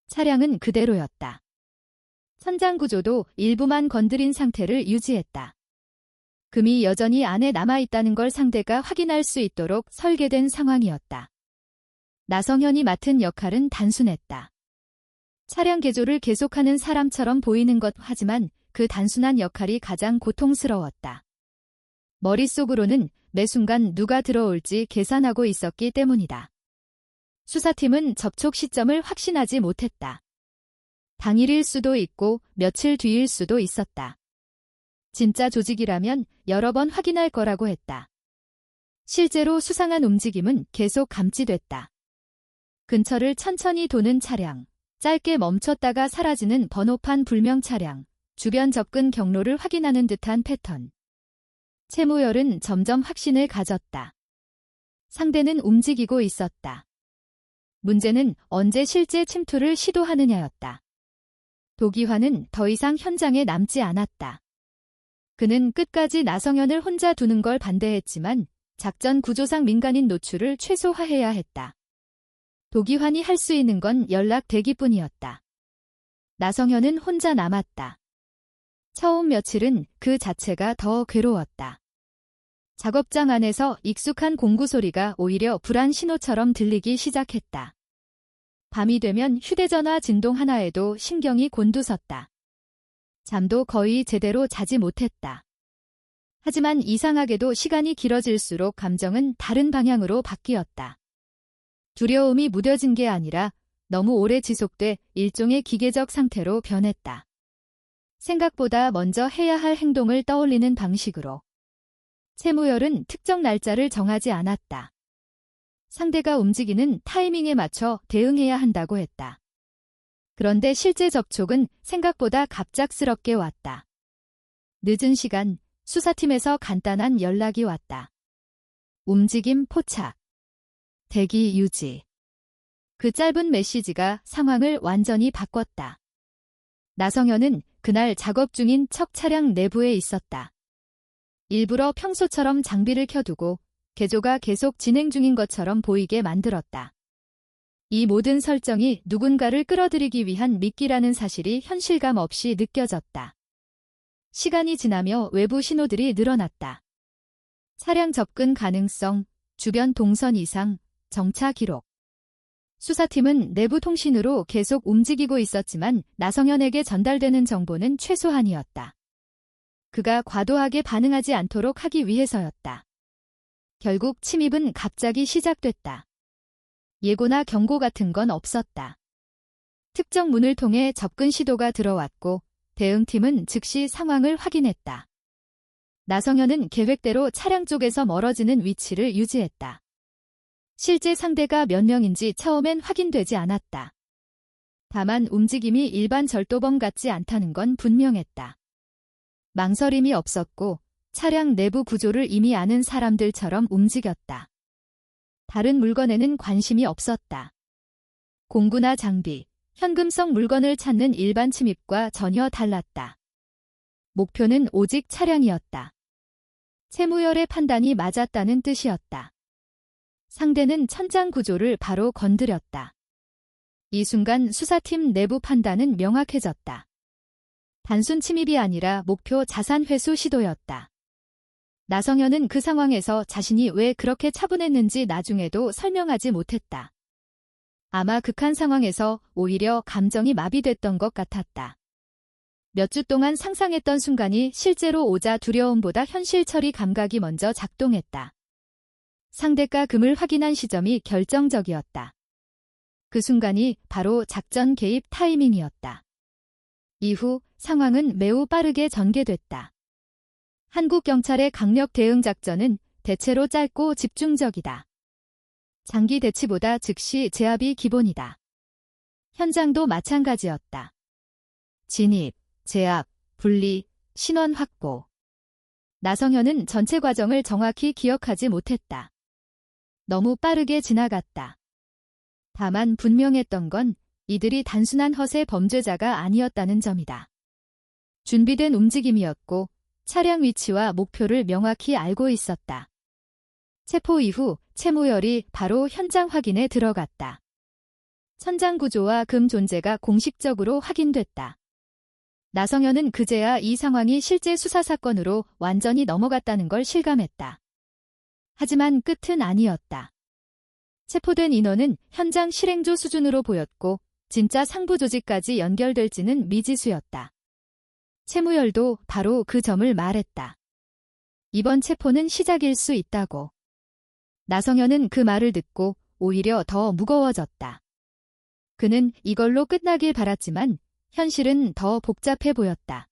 차량은 그대로였다. 천장 구조도 일부만 건드린 상태를 유지했다. 금이 여전히 안에 남아있다는 걸 상대가 확인할 수 있도록 설계된 상황이었다. 나성현이 맡은 역할은 단순했다. 차량 개조를 계속하는 사람처럼 보이는 것 하지만 그 단순한 역할이 가장 고통스러웠다. 머릿속으로는 매 순간 누가 들어올지 계산하고 있었기 때문이다. 수사팀은 접촉 시점을 확신하지 못했다. 당일일 수도 있고 며칠 뒤일 수도 있었다. 진짜 조직이라면 여러 번 확인할 거라고 했다. 실제로 수상한 움직임은 계속 감지됐다. 근처를 천천히 도는 차량, 짧게 멈췄다가 사라지는 번호판 불명 차량, 주변 접근 경로를 확인하는 듯한 패턴. 채무열은 점점 확신을 가졌다. 상대는 움직이고 있었다. 문제는 언제 실제 침투를 시도하느냐였다. 도기환은 더 이상 현장에 남지 않았다. 그는 끝까지 나성현을 혼자 두는 걸 반대했지만 작전 구조상 민간인 노출을 최소화해야 했다. 도기환이 할 수 있는 건 연락 대기뿐이었다. 나성현은 혼자 남았다. 처음 며칠은 그 자체가 더 괴로웠다. 작업장 안에서 익숙한 공구 소리가 오히려 불안 신호처럼 들리기 시작했다. 밤이 되면 휴대전화 진동 하나에도 신경이 곤두섰다. 잠도 거의 제대로 자지 못했다. 하지만 이상하게도 시간이 길어질수록 감정은 다른 방향으로 바뀌었다. 두려움이 무뎌진 게 아니라 너무 오래 지속돼 일종의 기계적 상태로 변했다. 생각보다 먼저 해야 할 행동을 떠올리는 방식으로. 채무열은 특정 날짜를 정하지 않았다. 상대가 움직이는 타이밍에 맞춰 대응해야 한다고 했다. 그런데 실제 접촉은 생각보다 갑작스럽게 왔다. 늦은 시간, 수사팀에서 간단한 연락이 왔다. 움직임 포착. 대기 유지. 그 짧은 메시지가 상황을 완전히 바꿨다. 나성현은 그날 작업 중인 척 차량 내부에 있었다. 일부러 평소처럼 장비를 켜두고 개조가 계속 진행 중인 것처럼 보이게 만들었다. 이 모든 설정이 누군가를 끌어들이기 위한 미끼라는 사실이 현실감 없이 느껴졌다. 시간이 지나며 외부 신호들이 늘어났다. 차량 접근 가능성, 주변 동선 이상, 정차 기록. 수사팀은 내부 통신으로 계속 움직이고 있었지만 나성현에게 전달되는 정보는 최소한이었다. 그가 과도하게 반응하지 않도록 하기 위해서였다. 결국 침입은 갑자기 시작됐다. 예고나 경고 같은 건 없었다. 특정 문을 통해 접근 시도가 들어왔고 대응팀은 즉시 상황을 확인했다. 나성현은 계획대로 차량 쪽에서 멀어지는 위치를 유지했다. 실제 상대가 몇 명인지 처음엔 확인되지 않았다. 다만 움직임이 일반 절도범 같지 않다는 건 분명했다. 망설임이 없었고 차량 내부 구조를 이미 아는 사람들처럼 움직였다. 다른 물건에는 관심이 없었다. 공구나 장비, 현금성 물건을 찾는 일반 침입과 전혀 달랐다. 목표는 오직 차량이었다. 채무열의 판단이 맞았다는 뜻이었다. 상대는 천장 구조를 바로 건드렸다. 이 순간 수사팀 내부 판단은 명확해졌다. 단순 침입이 아니라 목표 자산 회수 시도였다. 나성현은 그 상황에서 자신이 왜 그렇게 차분했는지 나중에도 설명하지 못했다. 아마 극한 상황에서 오히려 감정이 마비됐던 것 같았다. 몇 주 동안 상상했던 순간이 실제로 오자 두려움보다 현실 처리 감각이 먼저 작동했다. 상대가 금을 확인한 시점이 결정적이었다. 그 순간이 바로 작전 개입 타이밍이었다. 이후 상황은 매우 빠르게 전개됐다. 한국 경찰의 강력 대응 작전은 대체로 짧고 집중적이다. 장기 대치보다 즉시 제압이 기본이다. 현장도 마찬가지였다. 진입, 제압, 분리, 신원 확보. 나성현은 전체 과정을 정확히 기억하지 못했다. 너무 빠르게 지나갔다. 다만 분명했던 건 이들이 단순한 허세 범죄자가 아니었다는 점이다. 준비된 움직임이었고 차량 위치와 목표를 명확히 알고 있었다. 체포 이후 채무열이 바로 현장 확인에 들어갔다. 천장 구조와 금 존재가 공식적으로 확인됐다. 나성현은 그제야 이 상황이 실제 수사 사건으로 완전히 넘어갔다는 걸 실감했다. 하지만 끝은 아니었다. 체포된 인원은 현장 실행조 수준으로 보였고 진짜 상부 조직까지 연결될지는 미지수였다. 채무열도 바로 그 점을 말했다. 이번 체포는 시작일 수 있다고. 나성현은 그 말을 듣고 오히려 더 무거워졌다. 그는 이걸로 끝나길 바랐지만 현실은 더 복잡해 보였다.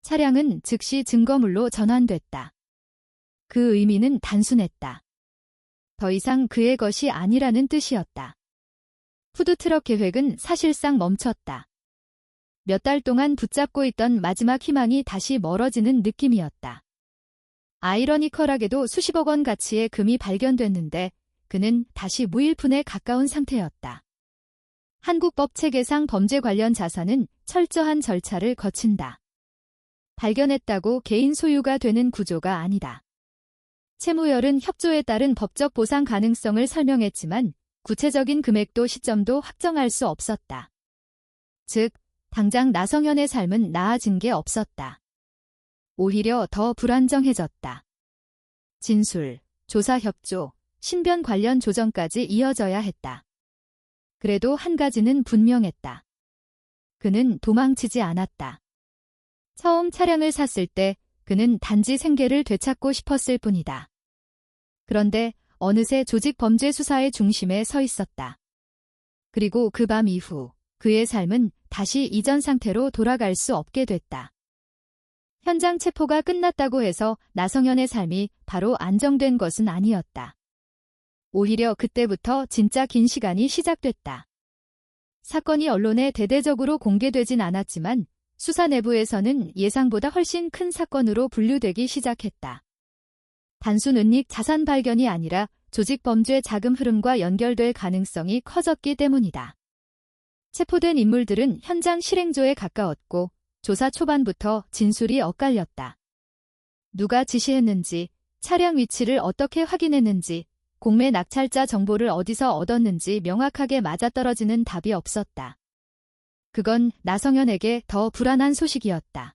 차량은 즉시 증거물로 전환됐다. 그 의미는 단순했다. 더 이상 그의 것이 아니라는 뜻이었다. 푸드트럭 계획은 사실상 멈췄다. 몇 달 동안 붙잡고 있던 마지막 희망이 다시 멀어지는 느낌이었다. 아이러니컬하게도 수십억 원 가치의 금이 발견됐는데 그는 다시 무일푼에 가까운 상태였다. 한국 법 체계상 범죄 관련 자산은 철저한 절차를 거친다. 발견했다고 개인 소유가 되는 구조가 아니다. 채무열은 협조에 따른 법적 보상 가능성을 설명했지만 구체적인 금액도 시점도 확정할 수 없었다. 즉, 당장 나성현의 삶은 나아진 게 없었다. 오히려 더 불안정해졌다. 진술, 조사 협조, 신변 관련 조정까지 이어져야 했다. 그래도 한 가지는 분명했다. 그는 도망치지 않았다. 처음 차량을 샀을 때 그는 단지 생계를 되찾고 싶었을 뿐이다. 그런데 어느새 조직 범죄 수사의 중심에 서 있었다. 그리고 그 밤 이후 그의 삶은 다시 이전 상태로 돌아갈 수 없게 됐다. 현장 체포가 끝났다고 해서 나성현의 삶이 바로 안정된 것은 아니었다. 오히려 그때부터 진짜 긴 시간이 시작됐다. 사건이 언론에 대대적으로 공개되진 않았지만 수사 내부에서는 예상보다 훨씬 큰 사건으로 분류되기 시작했다. 단순 은닉 자산 발견이 아니라 조직 범죄 자금 흐름과 연결될 가능성이 커졌기 때문이다. 체포된 인물들은 현장 실행조에 가까웠고 조사 초반부터 진술이 엇갈렸다. 누가 지시했는지, 차량 위치를 어떻게 확인했는지, 공매 낙찰자 정보를 어디서 얻었는지 명확하게 맞아떨어지는 답이 없었다. 그건 나성현에게 더 불안한 소식이었다.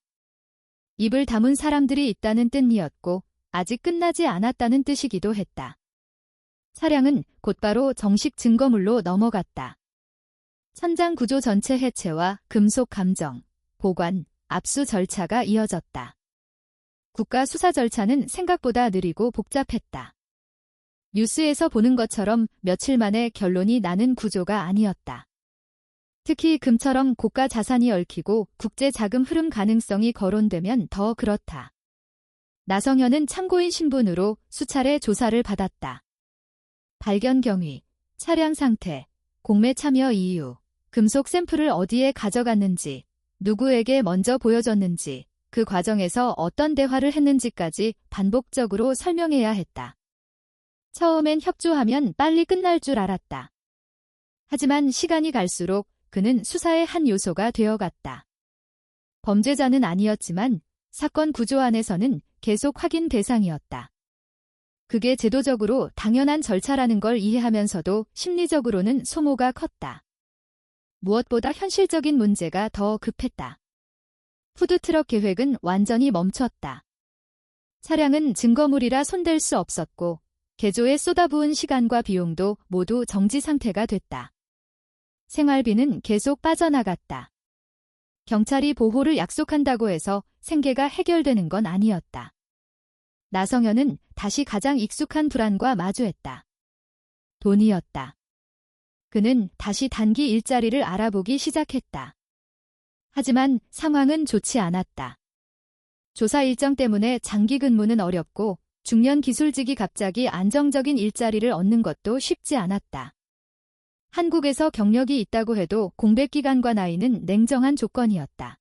입을 다문 사람들이 있다는 뜻이었고 아직 끝나지 않았다는 뜻이기도 했다. 차량은 곧바로 정식 증거물로 넘어갔다. 천장 구조 전체 해체와 금속 감정, 보관, 압수 절차가 이어졌다. 국가 수사 절차는 생각보다 느리고 복잡했다. 뉴스에서 보는 것처럼 며칠 만에 결론이 나는 구조가 아니었다. 특히 금처럼 고가 자산이 얽히고 국제 자금 흐름 가능성이 거론되면 더 그렇다. 나성현은 참고인 신분으로 수차례 조사를 받았다. 발견 경위, 차량 상태, 공매 참여 이유, 금속 샘플을 어디에 가져갔는지, 누구에게 먼저 보여줬는지, 그 과정에서 어떤 대화를 했는지까지 반복적으로 설명해야 했다. 처음엔 협조하면 빨리 끝날 줄 알았다. 하지만 시간이 갈수록 그는 수사의 한 요소가 되어갔다. 범죄자는 아니었지만 사건 구조 안에서는 계속 확인 대상이었다. 그게 제도적으로 당연한 절차라는 걸 이해하면서도 심리적으로는 소모가 컸다. 무엇보다 현실적인 문제가 더 급했다. 푸드트럭 계획은 완전히 멈췄다. 차량은 증거물이라 손댈 수 없었고 개조에 쏟아부은 시간과 비용도 모두 정지 상태가 됐다. 생활비는 계속 빠져나갔다. 경찰이 보호를 약속한다고 해서 생계가 해결되는 건 아니었다. 나성현은 다시 가장 익숙한 불안과 마주했다. 돈이었다. 그는 다시 단기 일자리를 알아보기 시작했다. 하지만 상황은 좋지 않았다. 조사 일정 때문에 장기 근무는 어렵고 중년 기술직이 갑자기 안정적인 일자리를 얻는 것도 쉽지 않았다. 한국에서 경력이 있다고 해도 공백기간과 나이는 냉정한 조건이었다.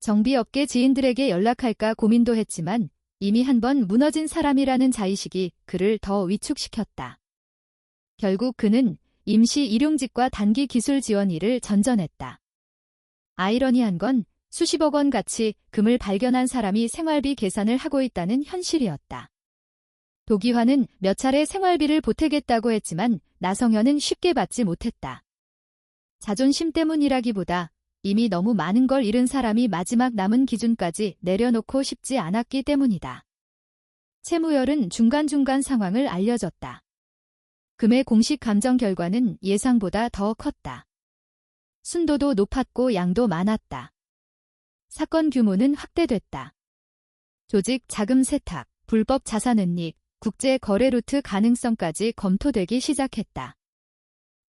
정비업계 지인들에게 연락할까 고민도 했지만 이미 한 번 무너진 사람이라는 자의식이 그를 더 위축시켰다. 결국 그는 임시 일용직과 단기 기술 지원 일을 전전했다. 아이러니한 건 수십억 원 가치 금을 발견한 사람이 생활비 계산을 하고 있다는 현실이었다. 도기화는 몇 차례 생활비를 보태겠다고 했지만 나성현은 쉽게 받지 못했다. 자존심 때문이라기보다 이미 너무 많은 걸 잃은 사람이 마지막 남은 기준까지 내려놓고 싶지 않았기 때문이다. 채무열은 중간중간 상황을 알려줬다. 금의 공식 감정 결과는 예상보다 더 컸다. 순도도 높았고 양도 많았다. 사건 규모는 확대됐다. 조직 자금 세탁, 불법 자산 은닉, 국제 거래 루트 가능성까지 검토되기 시작했다.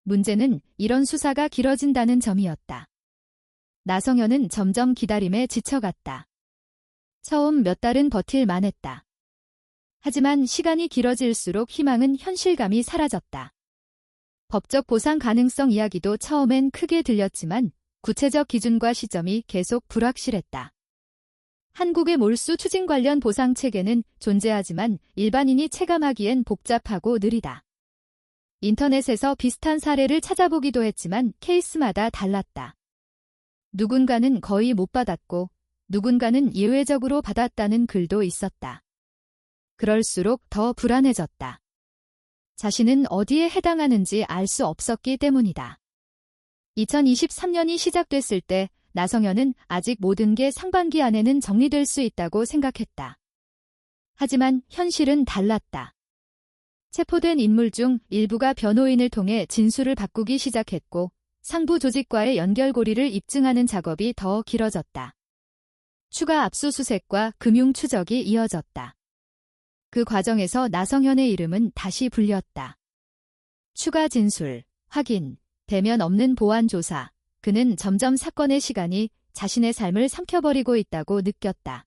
문제는 이런 수사가 길어진다는 점이었다. 나성현은 점점 기다림에 지쳐갔다. 처음 몇 달은 버틸 만했다. 하지만 시간이 길어질수록 희망은 현실감이 사라졌다. 법적 보상 가능성 이야기도 처음엔 크게 들렸지만 구체적 기준과 시점이 계속 불확실했다. 한국의 몰수 추징 관련 보상 체계는 존재하지만 일반인이 체감하기엔 복잡하고 느리다. 인터넷에서 비슷한 사례를 찾아보기도 했지만 케이스마다 달랐다. 누군가는 거의 못 받았고 누군가는 예외적으로 받았다는 글도 있었다. 그럴수록 더 불안해졌다. 자신은 어디에 해당하는지 알 수 없었기 때문이다. 2023년이 시작됐을 때 나성현은 아직 모든 게 상반기 안에는 정리될 수 있다고 생각했다. 하지만 현실은 달랐다. 체포된 인물 중 일부가 변호인을 통해 진술을 바꾸기 시작했고 상부 조직과의 연결고리를 입증하는 작업이 더 길어졌다. 추가 압수수색과 금융 추적이 이어졌다. 그 과정에서 나성현의 이름은 다시 불렸다. 추가 진술, 확인, 대면 없는 보완 조사. 그는 점점 사건의 시간이 자신의 삶을 삼켜버리고 있다고 느꼈다.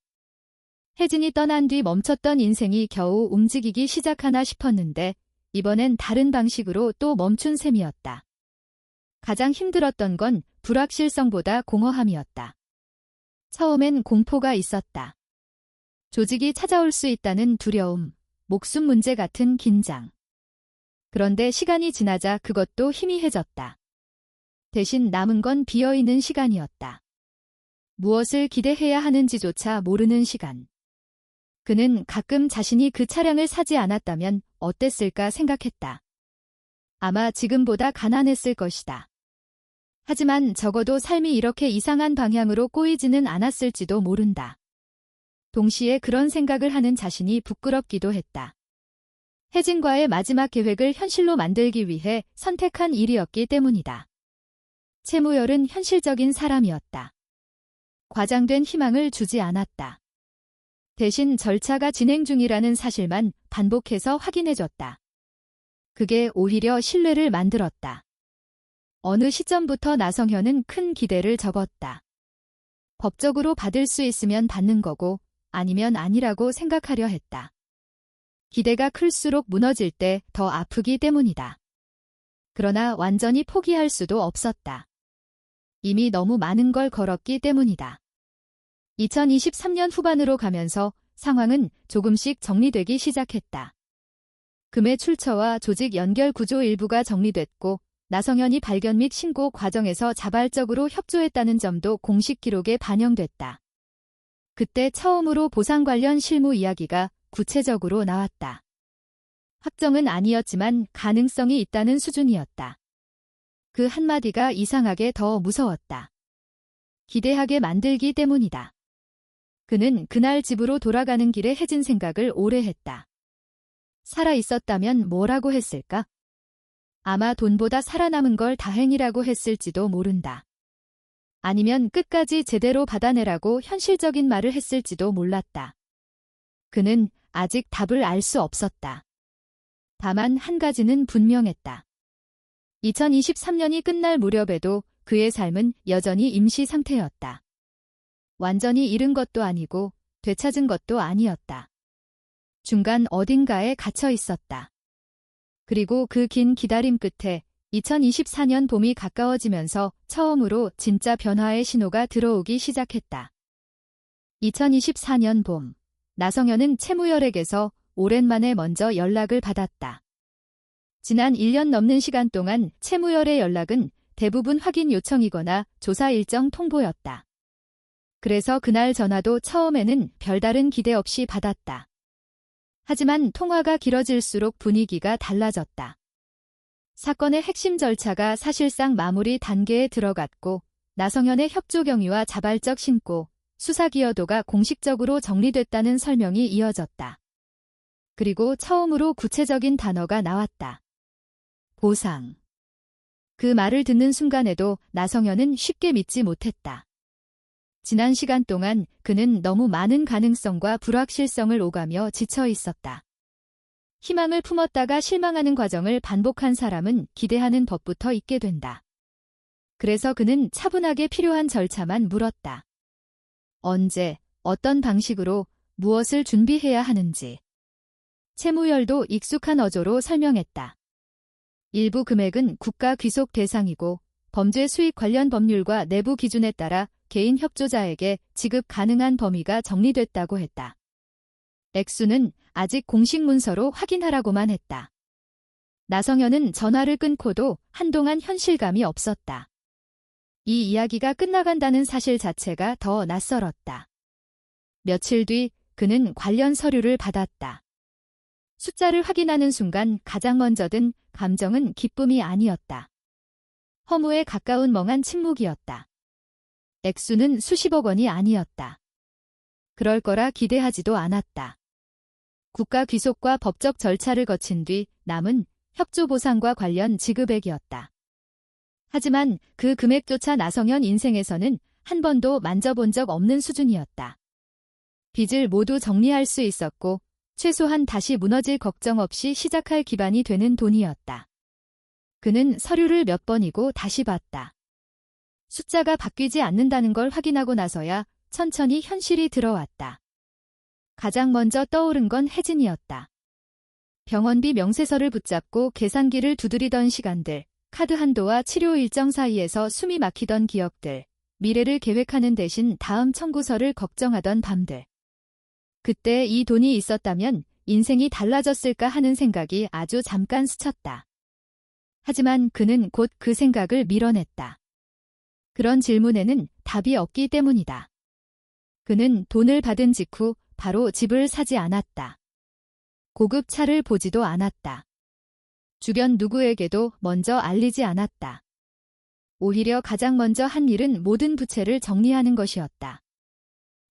혜진이 떠난 뒤 멈췄던 인생이 겨우 움직이기 시작하나 싶었는데 이번엔 다른 방식으로 또 멈춘 셈이었다. 가장 힘들었던 건 불확실성보다 공허함이었다. 처음엔 공포가 있었다. 조직이 찾아올 수 있다는 두려움, 목숨 문제 같은 긴장. 그런데 시간이 지나자 그것도 희미해졌다. 대신 남은 건 비어있는 시간이었다. 무엇을 기대해야 하는지조차 모르는 시간. 그는 가끔 자신이 그 차량을 사지 않았다면 어땠을까 생각했다. 아마 지금보다 가난했을 것이다. 하지만 적어도 삶이 이렇게 이상한 방향으로 꼬이지는 않았을지도 모른다. 동시에 그런 생각을 하는 자신이 부끄럽기도 했다. 혜진과의 마지막 계획을 현실로 만들기 위해 선택한 일이었기 때문이다. 채무열은 현실적인 사람이었다. 과장된 희망을 주지 않았다. 대신 절차가 진행 중이라는 사실만 반복해서 확인해줬다. 그게 오히려 신뢰를 만들었다. 어느 시점부터 나성현은 큰 기대를 접었다. 법적으로 받을 수 있으면 받는 거고 아니면 아니라고 생각하려 했다. 기대가 클수록 무너질 때 더 아프기 때문이다. 그러나 완전히 포기할 수도 없었다. 이미 너무 많은 걸 걸었기 때문이다. 2023년 후반으로 가면서 상황은 조금씩 정리되기 시작했다. 금의 출처와 조직 연결 구조 일부가 정리됐고 나성현이 발견 및 신고 과정에서 자발적으로 협조했다는 점도 공식 기록에 반영됐다. 그때 처음으로 보상 관련 실무 이야기가 구체적으로 나왔다. 확정은 아니었지만 가능성이 있다는 수준이었다. 그 한마디가 이상하게 더 무서웠다. 기대하게 만들기 때문이다. 그는 그날 집으로 돌아가는 길에 혜진 생각을 오래 했다. 살아 있었다면 뭐라고 했을까? 아마 돈보다 살아남은 걸 다행이라고 했을지도 모른다. 아니면 끝까지 제대로 받아내라고 현실적인 말을 했을지도 몰랐다. 그는 아직 답을 알 수 없었다. 다만 한 가지는 분명했다. 2023년이 끝날 무렵에도 그의 삶은 여전히 임시 상태였다. 완전히 잃은 것도 아니고 되찾은 것도 아니었다. 중간 어딘가에 갇혀 있었다. 그리고 그 긴 기다림 끝에 2024년 봄이 가까워지면서 처음으로 진짜 변화의 신호가 들어오기 시작했다. 2024년 봄, 나성현은 채무열에게서 오랜만에 먼저 연락을 받았다. 지난 1년 넘는 시간 동안 채무열의 연락은 대부분 확인 요청이거나 조사 일정 통보였다. 그래서 그날 전화도 처음에는 별다른 기대 없이 받았다. 하지만 통화가 길어질수록 분위기가 달라졌다. 사건의 핵심 절차가 사실상 마무리 단계에 들어갔고 나성현의 협조 경위와 자발적 신고, 수사 기여도가 공식적으로 정리됐다는 설명이 이어졌다. 그리고 처음으로 구체적인 단어가 나왔다. 보상. 그 말을 듣는 순간에도 나성현은 쉽게 믿지 못했다. 지난 시간 동안 그는 너무 많은 가능성과 불확실성을 오가며 지쳐 있었다. 희망을 품었다가 실망하는 과정을 반복한 사람은 기대하는 법부터 잊게 된다. 그래서 그는 차분하게 필요한 절차만 물었다. 언제, 어떤 방식으로, 무엇을 준비해야 하는지. 채무열도 익숙한 어조로 설명했다. 일부 금액은 국가 귀속 대상이고 범죄 수익 관련 법률과 내부 기준에 따라 개인 협조자에게 지급 가능한 범위가 정리됐다고 했다. 액수는 아직 공식 문서로 확인하라고만 했다. 나성현은 전화를 끊고도 한동안 현실감이 없었다. 이 이야기가 끝나간다는 사실 자체가 더 낯설었다. 며칠 뒤 그는 관련 서류를 받았다. 숫자를 확인하는 순간 가장 먼저 든 감정은 기쁨이 아니었다. 허무에 가까운 멍한 침묵이었다. 액수는 수십억 원이 아니었다. 그럴 거라 기대하지도 않았다. 국가 귀속과 법적 절차를 거친 뒤 남은 협조보상과 관련 지급액이었다. 하지만 그 금액조차 나성현 인생에서는 한 번도 만져본 적 없는 수준이었다. 빚을 모두 정리할 수 있었고 최소한 다시 무너질 걱정 없이 시작할 기반이 되는 돈이었다. 그는 서류를 몇 번이고 다시 봤다. 숫자가 바뀌지 않는다는 걸 확인하고 나서야 천천히 현실이 들어왔다. 가장 먼저 떠오른 건 혜진이었다. 병원비 명세서를 붙잡고 계산기를 두드리던 시간들, 카드 한도와 치료 일정 사이에서 숨이 막히던 기억들, 미래를 계획하는 대신 다음 청구서를 걱정하던 밤들. 그때 이 돈이 있었다면 인생이 달라졌을까 하는 생각이 아주 잠깐 스쳤다. 하지만 그는 곧 그 생각을 밀어냈다. 그런 질문에는 답이 없기 때문이다. 그는 돈을 받은 직후 바로 집을 사지 않았다. 고급 차를 보지도 않았다. 주변 누구에게도 먼저 알리지 않았다. 오히려 가장 먼저 한 일은 모든 부채를 정리하는 것이었다.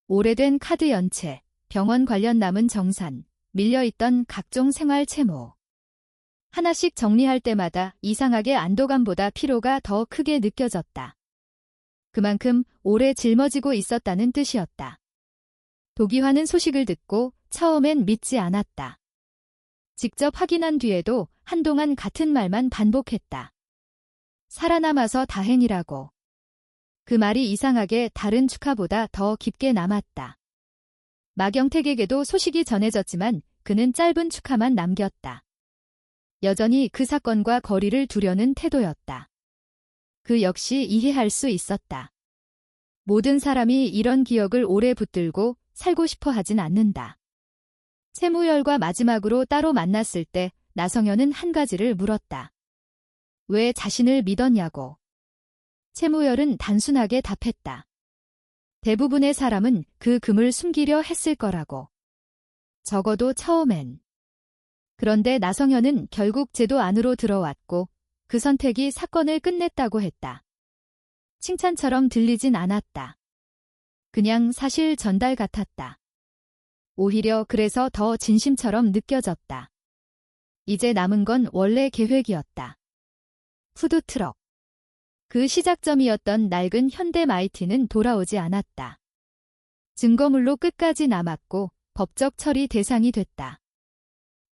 오래된 카드 연체, 병원 관련 남은 정산, 밀려있던 각종 생활 채무. 하나씩 정리할 때마다 이상하게 안도감보다 피로가 더 크게 느껴졌다. 그만큼 오래 짊어지고 있었다는 뜻이었다. 도기화는 소식을 듣고 처음엔 믿지 않았다. 직접 확인한 뒤에도 한동안 같은 말만 반복했다. 살아남아서 다행이라고. 그 말이 이상하게 다른 축하보다 더 깊게 남았다. 마경택에게도 소식이 전해졌지만 그는 짧은 축하만 남겼다. 여전히 그 사건과 거리를 두려는 태도였다. 그 역시 이해할 수 있었다. 모든 사람이 이런 기억을 오래 붙들고 살고 싶어 하진 않는다. 채무열과 마지막으로 따로 만났을 때 나성현은 한 가지를 물었다. 왜 자신을 믿었냐고. 채무열은 단순하게 답했다. 대부분의 사람은 그 금을 숨기려 했을 거라고. 적어도 처음엔. 그런데 나성현은 결국 제도 안으로 들어왔고 그 선택이 사건을 끝냈다고 했다. 칭찬처럼 들리진 않았다. 그냥 사실 전달 같았다. 오히려 그래서 더 진심처럼 느껴졌다. 이제 남은 건 원래 계획이었다. 푸드트럭. 그 시작점이었던 낡은 현대 마이티는 돌아오지 않았다. 증거물로 끝까지 남았고 법적 처리 대상이 됐다.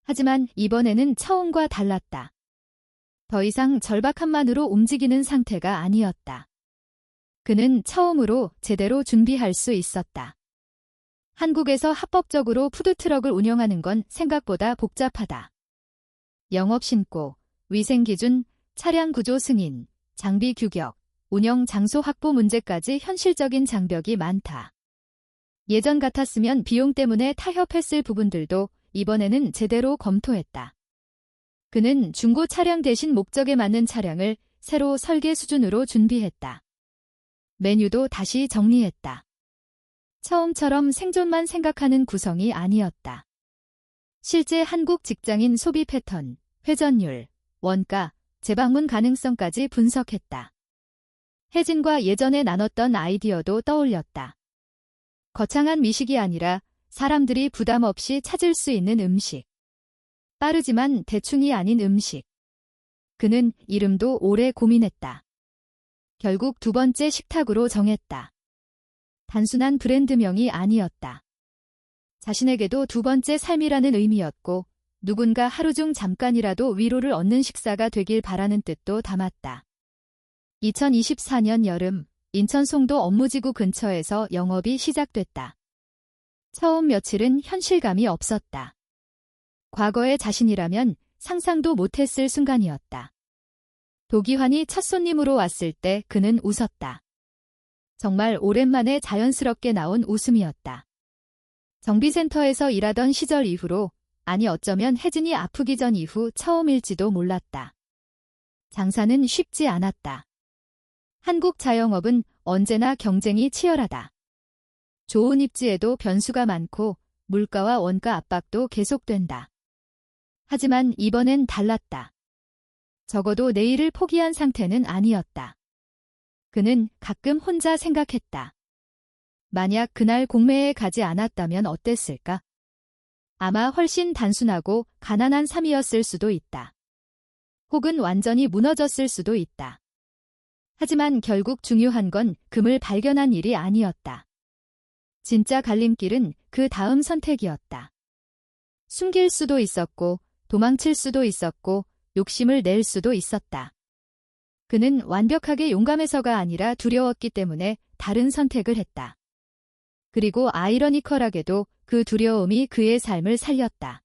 하지만 이번에는 처음과 달랐다. 더 이상 절박함만으로 움직이는 상태가 아니었다. 그는 처음으로 제대로 준비할 수 있었다. 한국에서 합법적으로 푸드트럭을 운영하는 건 생각보다 복잡하다. 영업신고, 위생기준, 차량 구조 승인, 장비 규격, 운영 장소 확보 문제까지 현실적인 장벽이 많다. 예전 같았으면 비용 때문에 타협했을 부분들도 이번에는 제대로 검토했다. 그는 중고 차량 대신 목적에 맞는 차량을 새로 설계 수준으로 준비했다. 메뉴도 다시 정리했다. 처음처럼 생존만 생각하는 구성이 아니었다. 실제 한국 직장인 소비 패턴, 회전율, 원가, 재방문 가능성까지 분석했다. 혜진과 예전에 나눴던 아이디어도 떠올렸다. 거창한 미식이 아니라 사람들이 부담 없이 찾을 수 있는 음식. 빠르지만 대충이 아닌 음식. 그는 이름도 오래 고민했다. 결국 두 번째 식탁으로 정했다. 단순한 브랜드명이 아니었다. 자신에게도 두 번째 삶이라는 의미였고 누군가 하루 중 잠깐이라도 위로를 얻는 식사가 되길 바라는 뜻도 담았다. 2024년 여름, 인천 송도 업무지구 근처에서 영업이 시작됐다. 처음 며칠은 현실감이 없었다. 과거의 자신이라면 상상도 못했을 순간이었다. 도기환이 첫 손님으로 왔을 때 그는 웃었다. 정말 오랜만에 자연스럽게 나온 웃음이었다. 정비센터에서 일하던 시절 이후로, 아니 어쩌면 혜진이 아프기 전 이후 처음일지도 몰랐다. 장사는 쉽지 않았다. 한국 자영업은 언제나 경쟁이 치열하다. 좋은 입지에도 변수가 많고 물가와 원가 압박도 계속된다. 하지만 이번엔 달랐다. 적어도 내일을 포기한 상태는 아니었다. 그는 가끔 혼자 생각했다. 만약 그날 공매에 가지 않았다면 어땠을까? 아마 훨씬 단순하고 가난한 삶이었을 수도 있다. 혹은 완전히 무너졌을 수도 있다. 하지만 결국 중요한 건 금을 발견한 일이 아니었다. 진짜 갈림길은 그 다음 선택이었다. 숨길 수도 있었고, 도망칠 수도 있었고, 욕심을 낼 수도 있었다. 그는 완벽하게 용감해서가 아니라 두려웠기 때문에 다른 선택을 했다. 그리고 아이러니컬하게도 그 두려움이 그의 삶을 살렸다.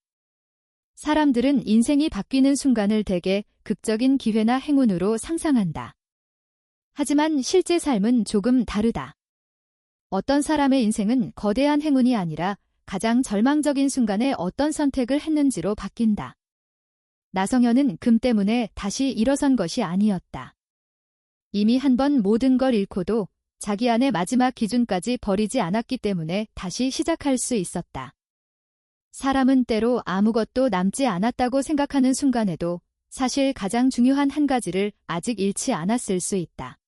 사람들은 인생이 바뀌는 순간을 대개 극적인 기회나 행운으로 상상한다. 하지만 실제 삶은 조금 다르다. 어떤 사람의 인생은 거대한 행운이 아니라 가장 절망적인 순간에 어떤 선택을 했는지로 바뀐다. 나성현은 금 때문에 다시 일어선 것이 아니었다. 이미 한 번 모든 걸 잃고도 자기 안의 마지막 기준까지 버리지 않았기 때문에 다시 시작할 수 있었다. 사람은 때로 아무것도 남지 않았다고 생각하는 순간에도 사실 가장 중요한 한 가지를 아직 잃지 않았을 수 있다.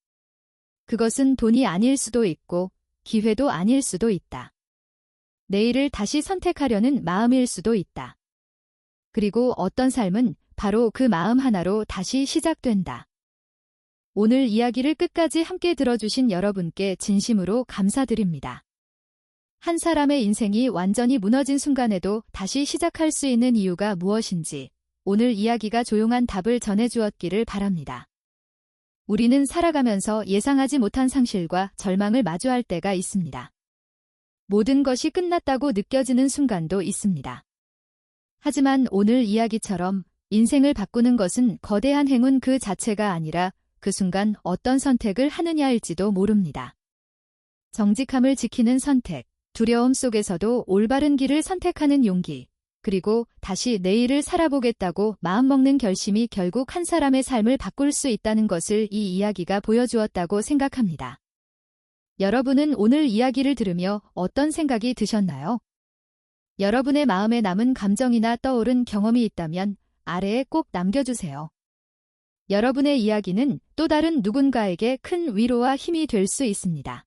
그것은 돈이 아닐 수도 있고 기회도 아닐 수도 있다. 내일을 다시 선택하려는 마음일 수도 있다. 그리고 어떤 삶은 바로 그 마음 하나로 다시 시작된다. 오늘 이야기를 끝까지 함께 들어주신 여러분께 진심으로 감사드립니다. 한 사람의 인생이 완전히 무너진 순간에도 다시 시작할 수 있는 이유가 무엇인지 오늘 이야기가 조용한 답을 전해주었기를 바랍니다. 우리는 살아가면서 예상하지 못한 상실과 절망을 마주할 때가 있습니다. 모든 것이 끝났다고 느껴지는 순간도 있습니다. 하지만 오늘 이야기처럼 인생을 바꾸는 것은 거대한 행운 그 자체가 아니라 그 순간 어떤 선택을 하느냐일지도 모릅니다. 정직함을 지키는 선택, 두려움 속에서도 올바른 길을 선택하는 용기, 그리고 다시 내일을 살아보겠다고 마음먹는 결심이 결국 한 사람의 삶을 바꿀 수 있다는 것을 이 이야기가 보여주었다고 생각합니다. 여러분은 오늘 이야기를 들으며 어떤 생각이 드셨나요? 여러분의 마음에 남은 감정이나 떠오른 경험이 있다면 아래에 꼭 남겨주세요. 여러분의 이야기는 또 다른 누군가에게 큰 위로와 힘이 될 수 있습니다.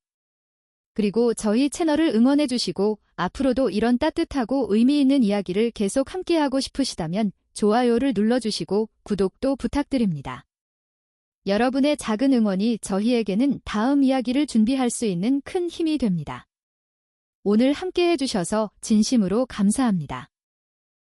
그리고 저희 채널을 응원해주시고 앞으로도 이런 따뜻하고 의미 있는 이야기를 계속 함께하고 싶으시다면 좋아요를 눌러주시고 구독도 부탁드립니다. 여러분의 작은 응원이 저희에게는 다음 이야기를 준비할 수 있는 큰 힘이 됩니다. 오늘 함께해 주셔서 진심으로 감사합니다.